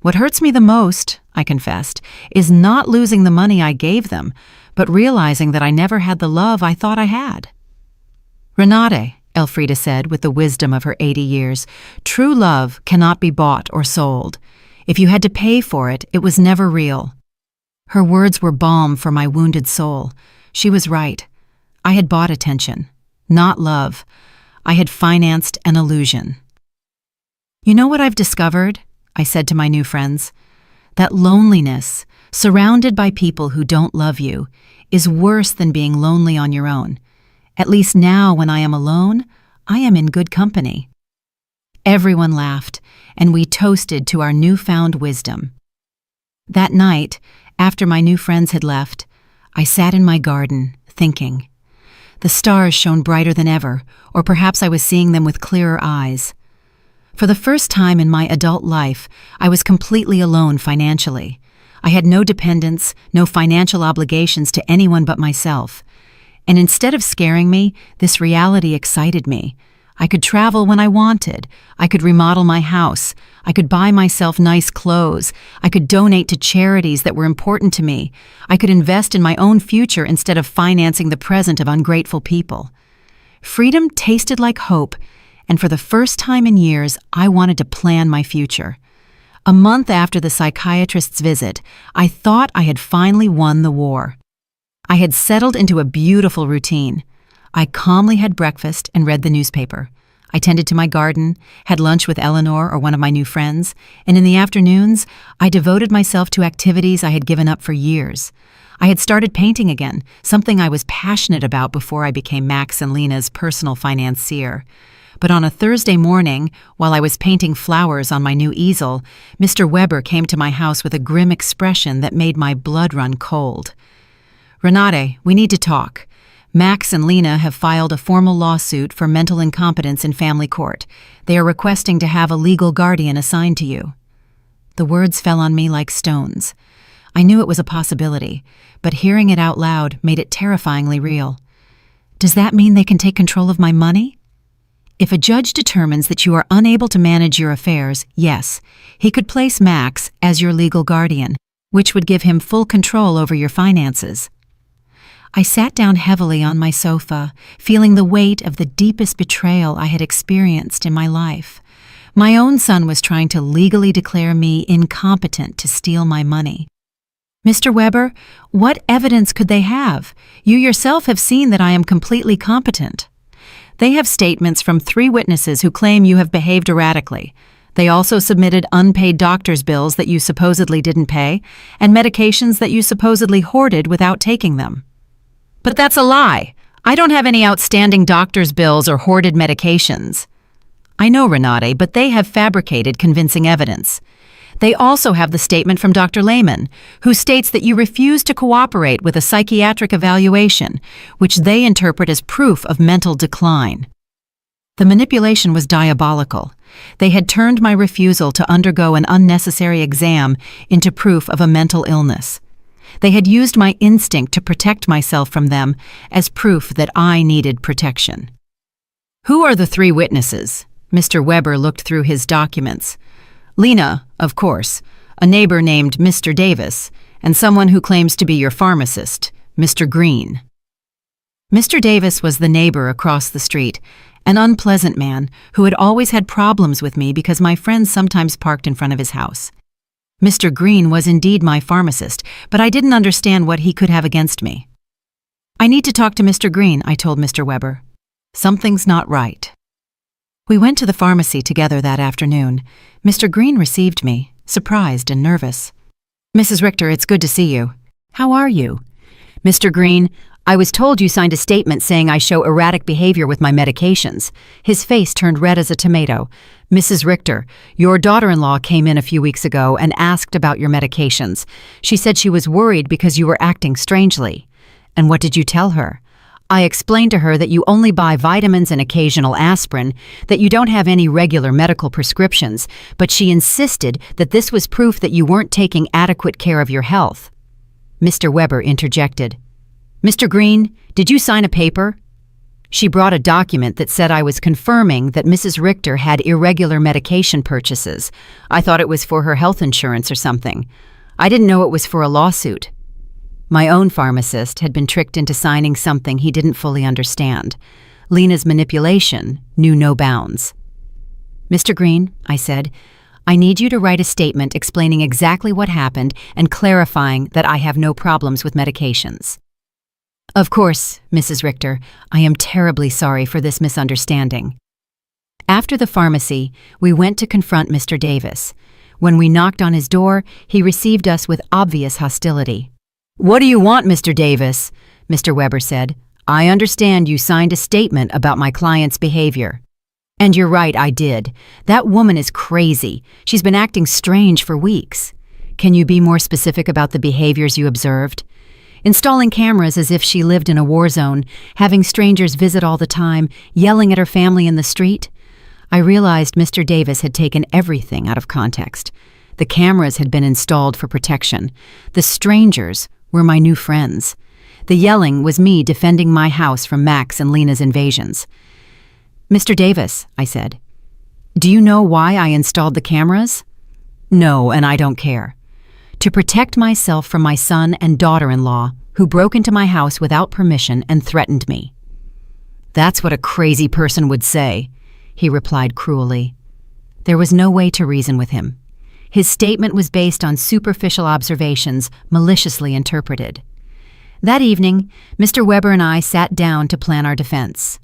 "What hurts me the most," I confessed, "is not losing the money I gave them, but realizing that I never had the love I thought I had." "Renate," Elfrida said with the wisdom of her 80 years, "true love cannot be bought or sold. If you had to pay for it, it was never real." Her words were balm for my wounded soul. She was right. I had bought attention, not love. I had financed an illusion. "You know what I've discovered?" I said to my new friends. "That loneliness, surrounded by people who don't love you, is worse than being lonely on your own. At least now, when I am alone, I am in good company." Everyone laughed, and we toasted to our newfound wisdom. That night, after my new friends had left, I sat in my garden, thinking. The stars shone brighter than ever, or perhaps I was seeing them with clearer eyes. For the first time in my adult life, I was completely alone financially. I had no dependents, no financial obligations to anyone but myself. And instead of scaring me, this reality excited me. I could travel when I wanted. I could remodel my house. I could buy myself nice clothes. I could donate to charities that were important to me. I could invest in my own future instead of financing the present of ungrateful people. Freedom tasted like hope, and for the first time in years, I wanted to plan my future. A month after the psychiatrist's visit, I thought I had finally won the war. I had settled into a beautiful routine. I calmly had breakfast and read the newspaper. I tended to my garden, had lunch with Eleanor or one of my new friends, and in the afternoons, I devoted myself to activities I had given up for years. I had started painting again, something I was passionate about before I became Max and Lena's personal financier. But on a Thursday morning, while I was painting flowers on my new easel, Mr. Weber came to my house with a grim expression that made my blood run cold. "Renate, we need to talk. Max and Lena have filed a formal lawsuit for mental incompetence in family court. They are requesting to have a legal guardian assigned to you." The words fell on me like stones. I knew it was a possibility, but hearing it out loud made it terrifyingly real. "Does that mean they can take control of my money?" "If a judge determines that you are unable to manage your affairs, yes, he could place Max as your legal guardian, which would give him full control over your finances." I sat down heavily on my sofa, feeling the weight of the deepest betrayal I had experienced in my life. My own son was trying to legally declare me incompetent to steal my money. "Mr. Weber, what evidence could they have? You yourself have seen that I am completely competent." "They have statements from 3 witnesses who claim you have behaved erratically. They also submitted unpaid doctor's bills that you supposedly didn't pay, and medications that you supposedly hoarded without taking them." "But that's a lie. I don't have any outstanding doctor's bills or hoarded medications." "I know, Renate, but they have fabricated convincing evidence. They also have the statement from Dr. Lehman, who states that you refused to cooperate with a psychiatric evaluation, which they interpret as proof of mental decline." The manipulation was diabolical. They had turned my refusal to undergo an unnecessary exam into proof of a mental illness. They had used my instinct to protect myself from them as proof that I needed protection. "Who are the 3 witnesses?" Mr. Weber looked through his documents. Lena, of course, a neighbor named Mr. Davis, and someone who claims to be your pharmacist, Mr. Green. Mr. Davis was the neighbor across the street, an unpleasant man who had always had problems with me because my friends sometimes parked in front of his house. Mr. Green was indeed my pharmacist, but I didn't understand what he could have against me. "I need to talk to Mr. Green," I told Mr. Weber. "Something's not right." We went to the pharmacy together that afternoon. Mr. Green received me, surprised and nervous. "Mrs. Richter, it's good to see you. How are you?" "Mr. Green, I was told you signed a statement saying I show erratic behavior with my medications." His face turned red as a tomato. "Mrs. Richter, your daughter-in-law came in a few weeks ago and asked about your medications. She said she was worried because you were acting strangely." "And what did you tell her?" "I explained to her that you only buy vitamins and occasional aspirin, that you don't have any regular medical prescriptions, but she insisted that this was proof that you weren't taking adequate care of your health." Mr. Weber interjected. "Mr. Green, did you sign a paper?" She brought a document that said I was confirming that Mrs. Richter had irregular medication purchases. I thought it was for her health insurance or something. I didn't know it was for a lawsuit. My own pharmacist had been tricked into signing something he didn't fully understand. Lena's manipulation knew no bounds. "Mr. Green," I said, "I need you to write a statement explaining exactly what happened and clarifying that I have no problems with medications." "Of course, Mrs. Richter, I am terribly sorry for this misunderstanding." After the pharmacy, we went to confront Mr. Davis. When we knocked on his door, he received us with obvious hostility. "What do you want, Mr. Davis?" Mr. Weber said. "I understand you signed a statement about my client's behavior." "And you're right, I did. That woman is crazy. She's been acting strange for weeks." "Can you be more specific about the behaviors you observed?" "Installing cameras as if she lived in a war zone, having strangers visit all the time, yelling at her family in the street." I realized Mr. Davis had taken everything out of context. The cameras had been installed for protection. The strangers were my new friends. The yelling was me defending my house from Max and Lena's invasions. "Mr. Davis," I said, "do you know why I installed the cameras?" "No, and I don't care." "To protect myself from my son and daughter-in-law, who broke into my house without permission and threatened me." "That's what a crazy person would say," he replied cruelly. There was no way to reason with him. His statement was based on superficial observations, maliciously interpreted. That evening, Mr. Weber and I sat down to plan our defense.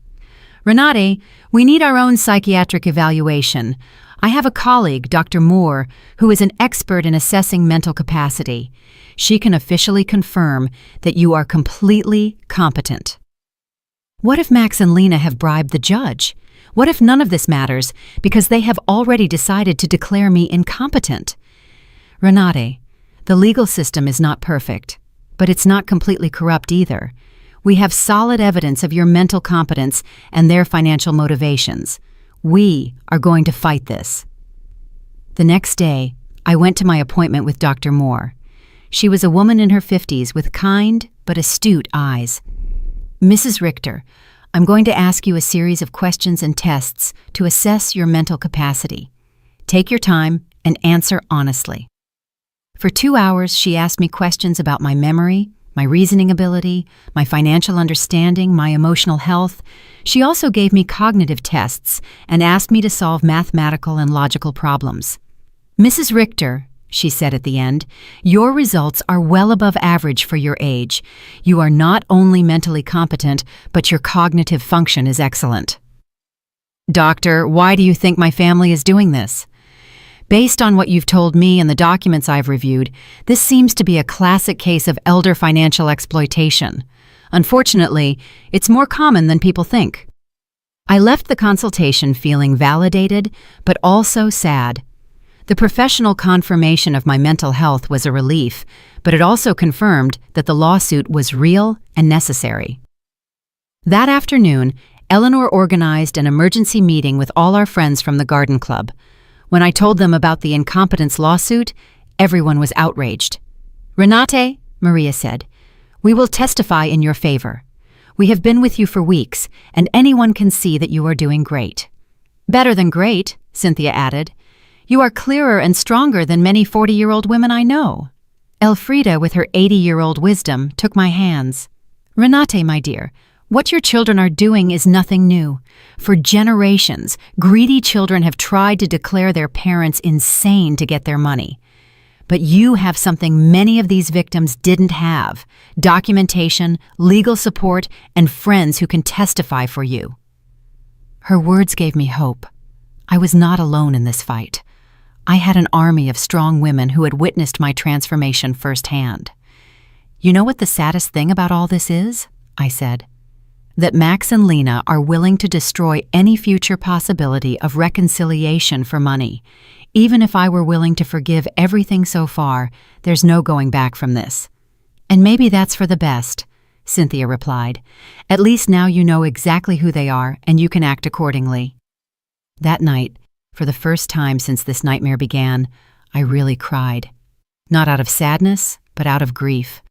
"Renate, we need our own psychiatric evaluation. I have a colleague, Dr. Moore, who is an expert in assessing mental capacity. She can officially confirm that you are completely competent." What if Max and Lena have bribed the judge? What if none of this matters because they have already decided to declare me incompetent? "Renate, the legal system is not perfect, but it's not completely corrupt either. We have solid evidence of your mental competence and their financial motivations. We are going to fight this." The next day, I went to my appointment with Dr. Moore. She was a woman in her 50s with kind but astute eyes. "Mrs. Richter, I'm going to ask you a series of questions and tests to assess your mental capacity. Take your time and answer honestly." For 2 hours, she asked me questions about my memory, my reasoning ability, my financial understanding, my emotional health. She also gave me cognitive tests and asked me to solve mathematical and logical problems. "Mrs. Richter," she said at the end, "your results are well above average for your age. You are not only mentally competent, but your cognitive function is excellent." "Doctor, why do you think my family is doing this?" "Based on what you've told me and the documents I've reviewed, this seems to be a classic case of elder financial exploitation. Unfortunately, it's more common than people think." I left the consultation feeling validated, but also sad. The professional confirmation of my mental health was a relief, but it also confirmed that the lawsuit was real and necessary. That afternoon, Eleanor organized an emergency meeting with all our friends from the garden club. When I told them about the incompetence lawsuit, everyone was outraged. "Renate," Maria said, "we will testify in your favor. We have been with you for weeks, and anyone can see that you are doing great." "Better than great," Cynthia added. You are clearer and stronger than many 40-year-old women I know." Elfrida, with her 80-year-old wisdom, took my hands. "Renate, my dear, what your children are doing is nothing new. For generations, greedy children have tried to declare their parents insane to get their money. But you have something many of these victims didn't have: documentation, legal support, and friends who can testify for you." Her words gave me hope. I was not alone in this fight. I had an army of strong women who had witnessed my transformation firsthand. "You know what the saddest thing about all this is?" I said. "That Max and Lena are willing to destroy any future possibility of reconciliation for money. Even if I were willing to forgive everything so far, there's no going back from this." "And maybe that's for the best," Cynthia replied. "At least now you know exactly who they are and you can act accordingly." That night, for the first time since this nightmare began, I really cried. Not out of sadness, but out of grief.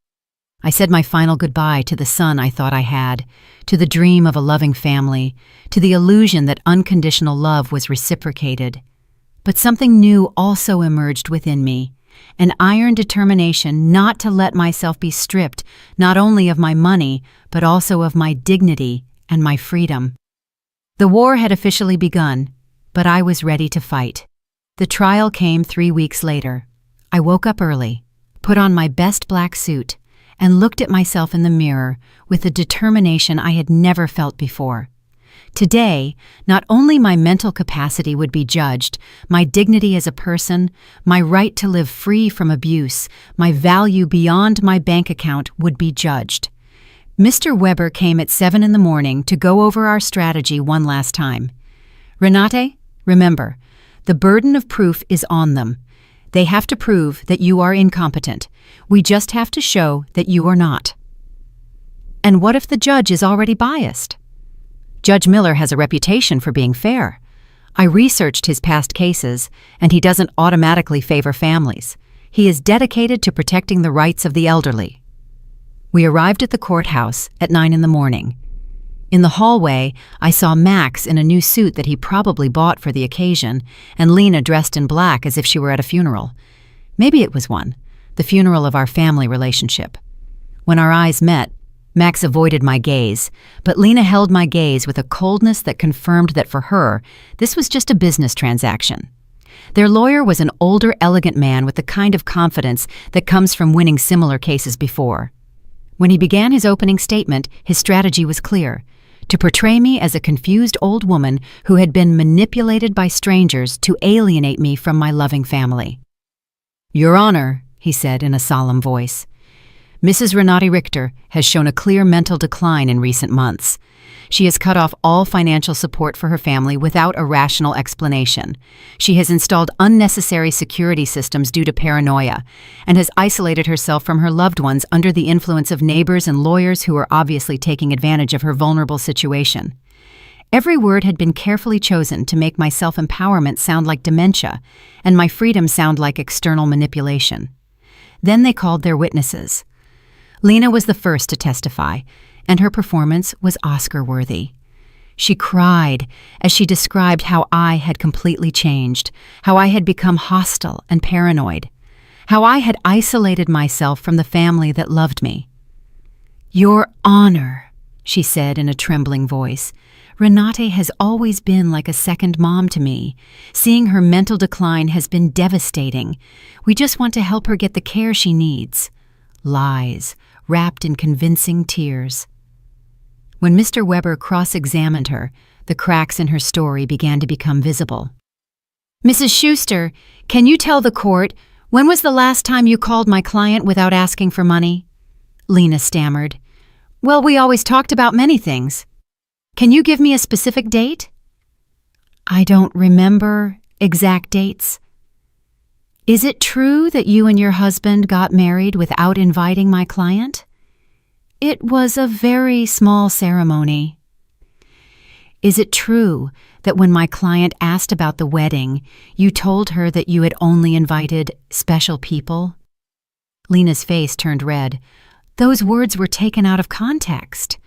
I said my final goodbye to the son I thought I had, to the dream of a loving family, to the illusion that unconditional love was reciprocated. But something new also emerged within me, an iron determination not to let myself be stripped not only of my money, but also of my dignity and my freedom. The war had officially begun, but I was ready to fight. The trial came 3 weeks later. I woke up early, put on my best black suit, and looked at myself in the mirror with a determination I had never felt before. Today, not only my mental capacity would be judged, my dignity as a person, my right to live free from abuse, my value beyond my bank account would be judged. Mr. Weber came at 7 in the morning to go over our strategy one last time. "Renate, remember, the burden of proof is on them. They have to prove that you are incompetent. We just have to show that you are not." "And what if the judge is already biased?" "Judge Miller has a reputation for being fair. I researched his past cases, and he doesn't automatically favor families. He is dedicated to protecting the rights of the elderly." We arrived at the courthouse at 9 in the morning. In the hallway, I saw Max in a new suit that he probably bought for the occasion, and Lena dressed in black as if she were at a funeral. Maybe it was one, the funeral of our family relationship. When our eyes met, Max avoided my gaze, but Lena held my gaze with a coldness that confirmed that for her, this was just a business transaction. Their lawyer was an older, elegant man with the kind of confidence that comes from winning similar cases before. When he began his opening statement, his strategy was clear: to portray me as a confused old woman who had been manipulated by strangers to alienate me from my loving family. "Your Honor," he said in a solemn voice, "Mrs. Renate Richter has shown a clear mental decline in recent months. She has cut off all financial support for her family without a rational explanation. She has installed unnecessary security systems due to paranoia, and has isolated herself from her loved ones under the influence of neighbors and lawyers who are obviously taking advantage of her vulnerable situation." Every word had been carefully chosen to make my self-empowerment sound like dementia, and my freedom sound like external manipulation. Then they called their witnesses. Lena was the first to testify, and her performance was Oscar-worthy. She cried as she described how I had completely changed, how I had become hostile and paranoid, how I had isolated myself from the family that loved me. "Your Honor," she said in a trembling voice, "Renate has always been like a second mom to me. Seeing her mental decline has been devastating. We just want to help her get the care she needs." Lies, wrapped in convincing tears. When Mr. Weber cross-examined her, the cracks in her story began to become visible. "Mrs. Schuster, can you tell the court, when was the last time you called my client without asking for money?" Lena stammered. "Well, we always talked about many things. Can you give me a specific date?" "I don't remember exact dates." "Is it true that you and your husband got married without inviting my client?" "It was a very small ceremony." "Is it true that when my client asked about the wedding, you told her that you had only invited special people?" Lena's face turned red. Those words were taken out of context.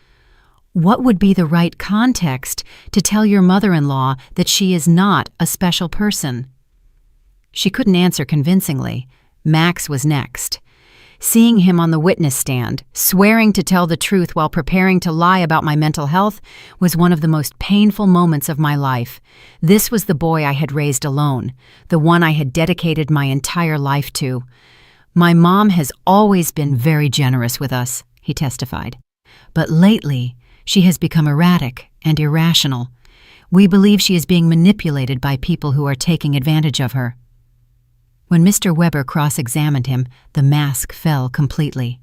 What would be the right context to tell your mother-in-law that she is not a special person? She couldn't answer convincingly. Max was next. Seeing him on the witness stand, swearing to tell the truth while preparing to lie about my mental health, was one of the most painful moments of my life. This was the boy I had raised alone, the one I had dedicated my entire life to. My mom has always been very generous with us, he testified. But lately, she has become erratic and irrational. We believe she is being manipulated by people who are taking advantage of her. When Mr. Weber cross-examined him, the mask fell completely.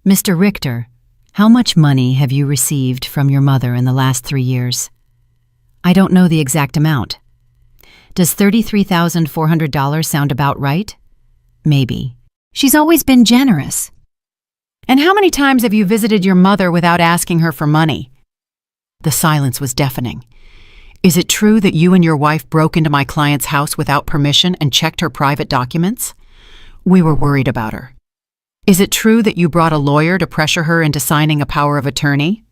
Mr. Richter, how much money have you received from your mother in the last 3 years? I don't know the exact amount. Does $33,400 sound about right? Maybe. She's always been generous. And how many times have you visited your mother without asking her for money? The silence was deafening. Is it true that you and your wife broke into my client's house without permission and checked her private documents? We were worried about her. Is it true that you brought a lawyer to pressure her into signing a power of attorney?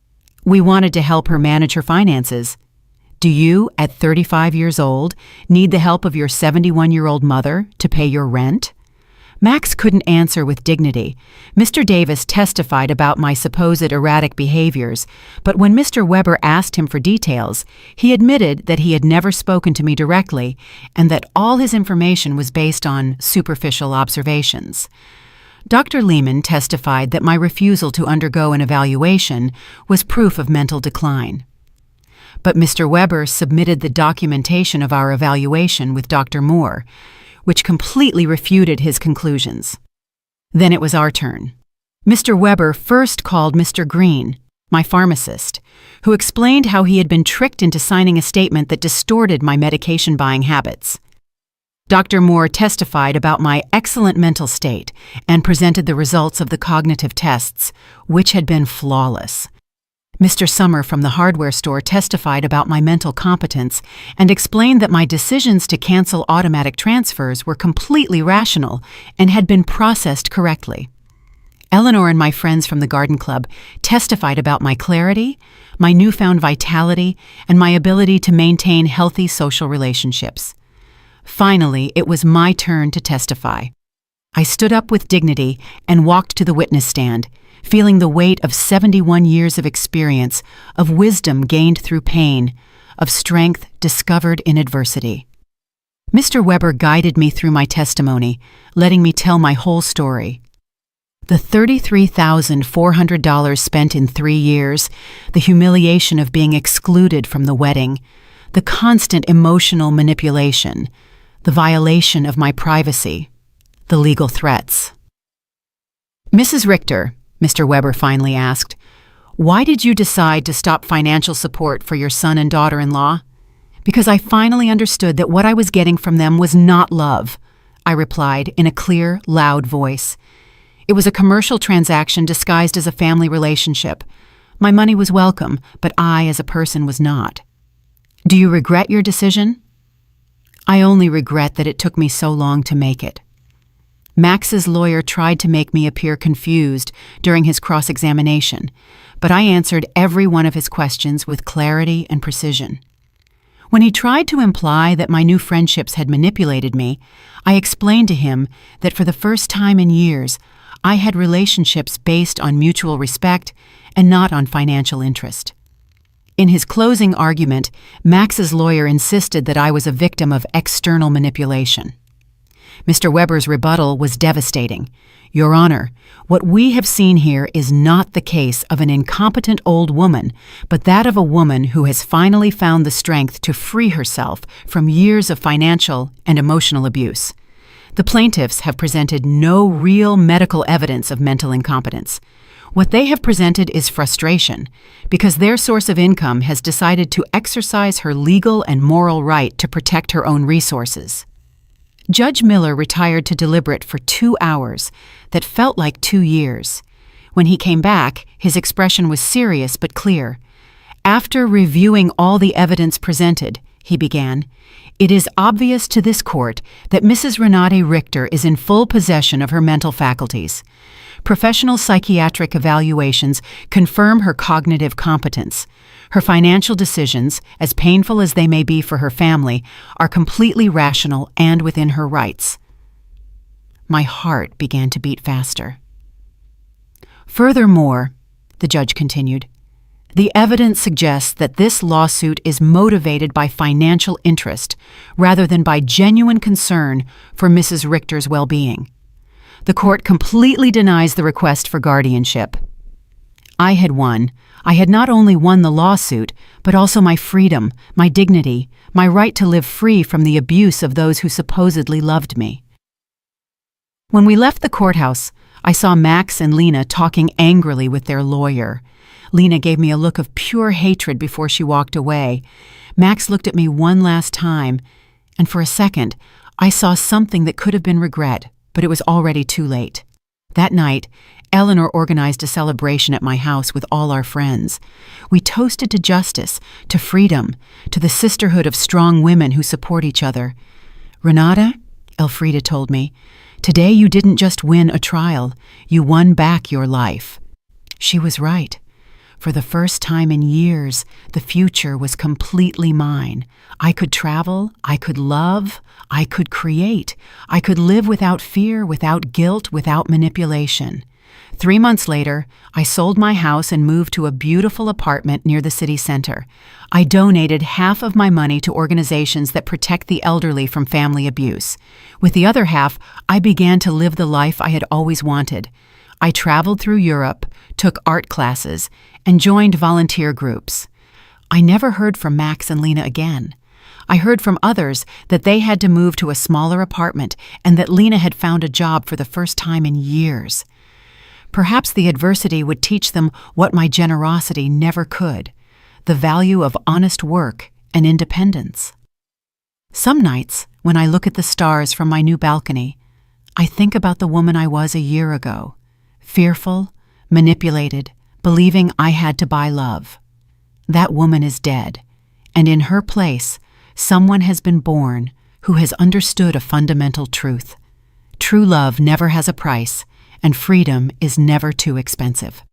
We wanted to help her manage her finances. Do you, at 35 years old, need the help of your 71-year-old mother to pay your rent? Max couldn't answer with dignity. Mr. Davis testified about my supposed erratic behaviors, but when Mr. Weber asked him for details, he admitted that he had never spoken to me directly and that all his information was based on superficial observations. Dr. Lehman testified that my refusal to undergo an evaluation was proof of mental decline. But Mr. Weber submitted the documentation of our evaluation with Dr. Moore, which completely refuted his conclusions. Then it was our turn. Mr. Weber first called Mr. Green, my pharmacist, who explained how he had been tricked into signing a statement that distorted my medication buying habits. Dr. Moore testified about my excellent mental state and presented the results of the cognitive tests, which had been flawless. Mr. Summer from the hardware store testified about my mental competence and explained that my decisions to cancel automatic transfers were completely rational and had been processed correctly. Eleanor and my friends from the garden club testified about my clarity, my newfound vitality, and my ability to maintain healthy social relationships. Finally, it was my turn to testify. I stood up with dignity and walked to the witness stand, feeling the weight of 71 years of experience, of wisdom gained through pain, of strength discovered in adversity. Mr. Weber guided me through my testimony, letting me tell my whole story. The $33,400 spent in 3 years, the humiliation of being excluded from the wedding, the constant emotional manipulation, the violation of my privacy, the legal threats. Mrs. Richter, Mr. Weber finally asked, why did you decide to stop financial support for your son and daughter-in-law? Because I finally understood that what I was getting from them was not love, I replied in a clear, loud voice. It was a commercial transaction disguised as a family relationship. My money was welcome, but I, as a person, was not. Do you regret your decision? I only regret that it took me so long to make it. Max's lawyer tried to make me appear confused during his cross-examination, but I answered every one of his questions with clarity and precision. When he tried to imply that my new friendships had manipulated me, I explained to him that for the first time in years, I had relationships based on mutual respect and not on financial interest. In his closing argument, Max's lawyer insisted that I was a victim of external manipulation. Mr. Weber's rebuttal was devastating. Your Honor, what we have seen here is not the case of an incompetent old woman, but that of a woman who has finally found the strength to free herself from years of financial and emotional abuse. The plaintiffs have presented no real medical evidence of mental incompetence. What they have presented is frustration, because their source of income has decided to exercise her legal and moral right to protect her own resources. Judge Miller retired to deliberate for 2 hours that felt like 2 years. When he came back, his expression was serious but clear. After reviewing all the evidence presented, he began, it is obvious to this court that Mrs. Renate Richter is in full possession of her mental faculties. Professional psychiatric evaluations confirm her cognitive competence. Her financial decisions, as painful as they may be for her family, are completely rational and within her rights. My heart began to beat faster. Furthermore, the judge continued, the evidence suggests that this lawsuit is motivated by financial interest rather than by genuine concern for Mrs. Richter's well-being. The court completely denies the request for guardianship. I had won. I had not only won the lawsuit, but also my freedom, my dignity, my right to live free from the abuse of those who supposedly loved me. When we left the courthouse, I saw Max and Lena talking angrily with their lawyer. Lena gave me a look of pure hatred before she walked away. Max looked at me one last time, and for a second, I saw something that could have been regret, but it was already too late. That night, Eleanor organized a celebration at my house with all our friends. We toasted to justice, to freedom, to the sisterhood of strong women who support each other. Renata, Elfrida told me, today you didn't just win a trial, you won back your life. She was right. For the first time in years, the future was completely mine. I could travel, I could love, I could create. I could live without fear, without guilt, without manipulation. 3 months later, I sold my house and moved to a beautiful apartment near the city center. I donated half of my money to organizations that protect the elderly from family abuse. With the other half, I began to live the life I had always wanted. I traveled through Europe, took art classes, and joined volunteer groups. I never heard from Max and Lena again. I heard from others that they had to move to a smaller apartment and that Lena had found a job for the first time in years. Perhaps the adversity would teach them what my generosity never could, the value of honest work and independence. Some nights, when I look at the stars from my new balcony, I think about the woman I was a year ago, fearful, manipulated, believing I had to buy love. That woman is dead, and in her place, someone has been born who has understood a fundamental truth. True love never has a price, and freedom is never too expensive.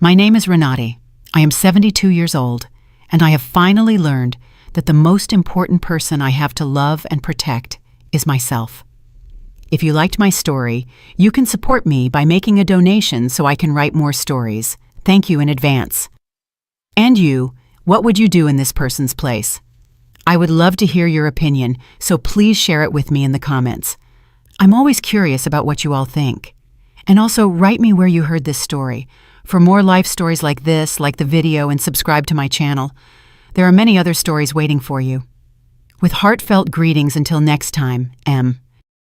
My name is Renate. I am 72 years old, and I have finally learned that the most important person I have to love and protect is myself. If you liked my story, you can support me by making a donation so I can write more stories. Thank you in advance. And you, what would you do in this person's place? I would love to hear your opinion, so please share it with me in the comments. I'm always curious about what you all think. And also write me where you heard this story. For more life stories like this, like the video, and subscribe to my channel. There are many other stories waiting for you. With heartfelt greetings until next time, M.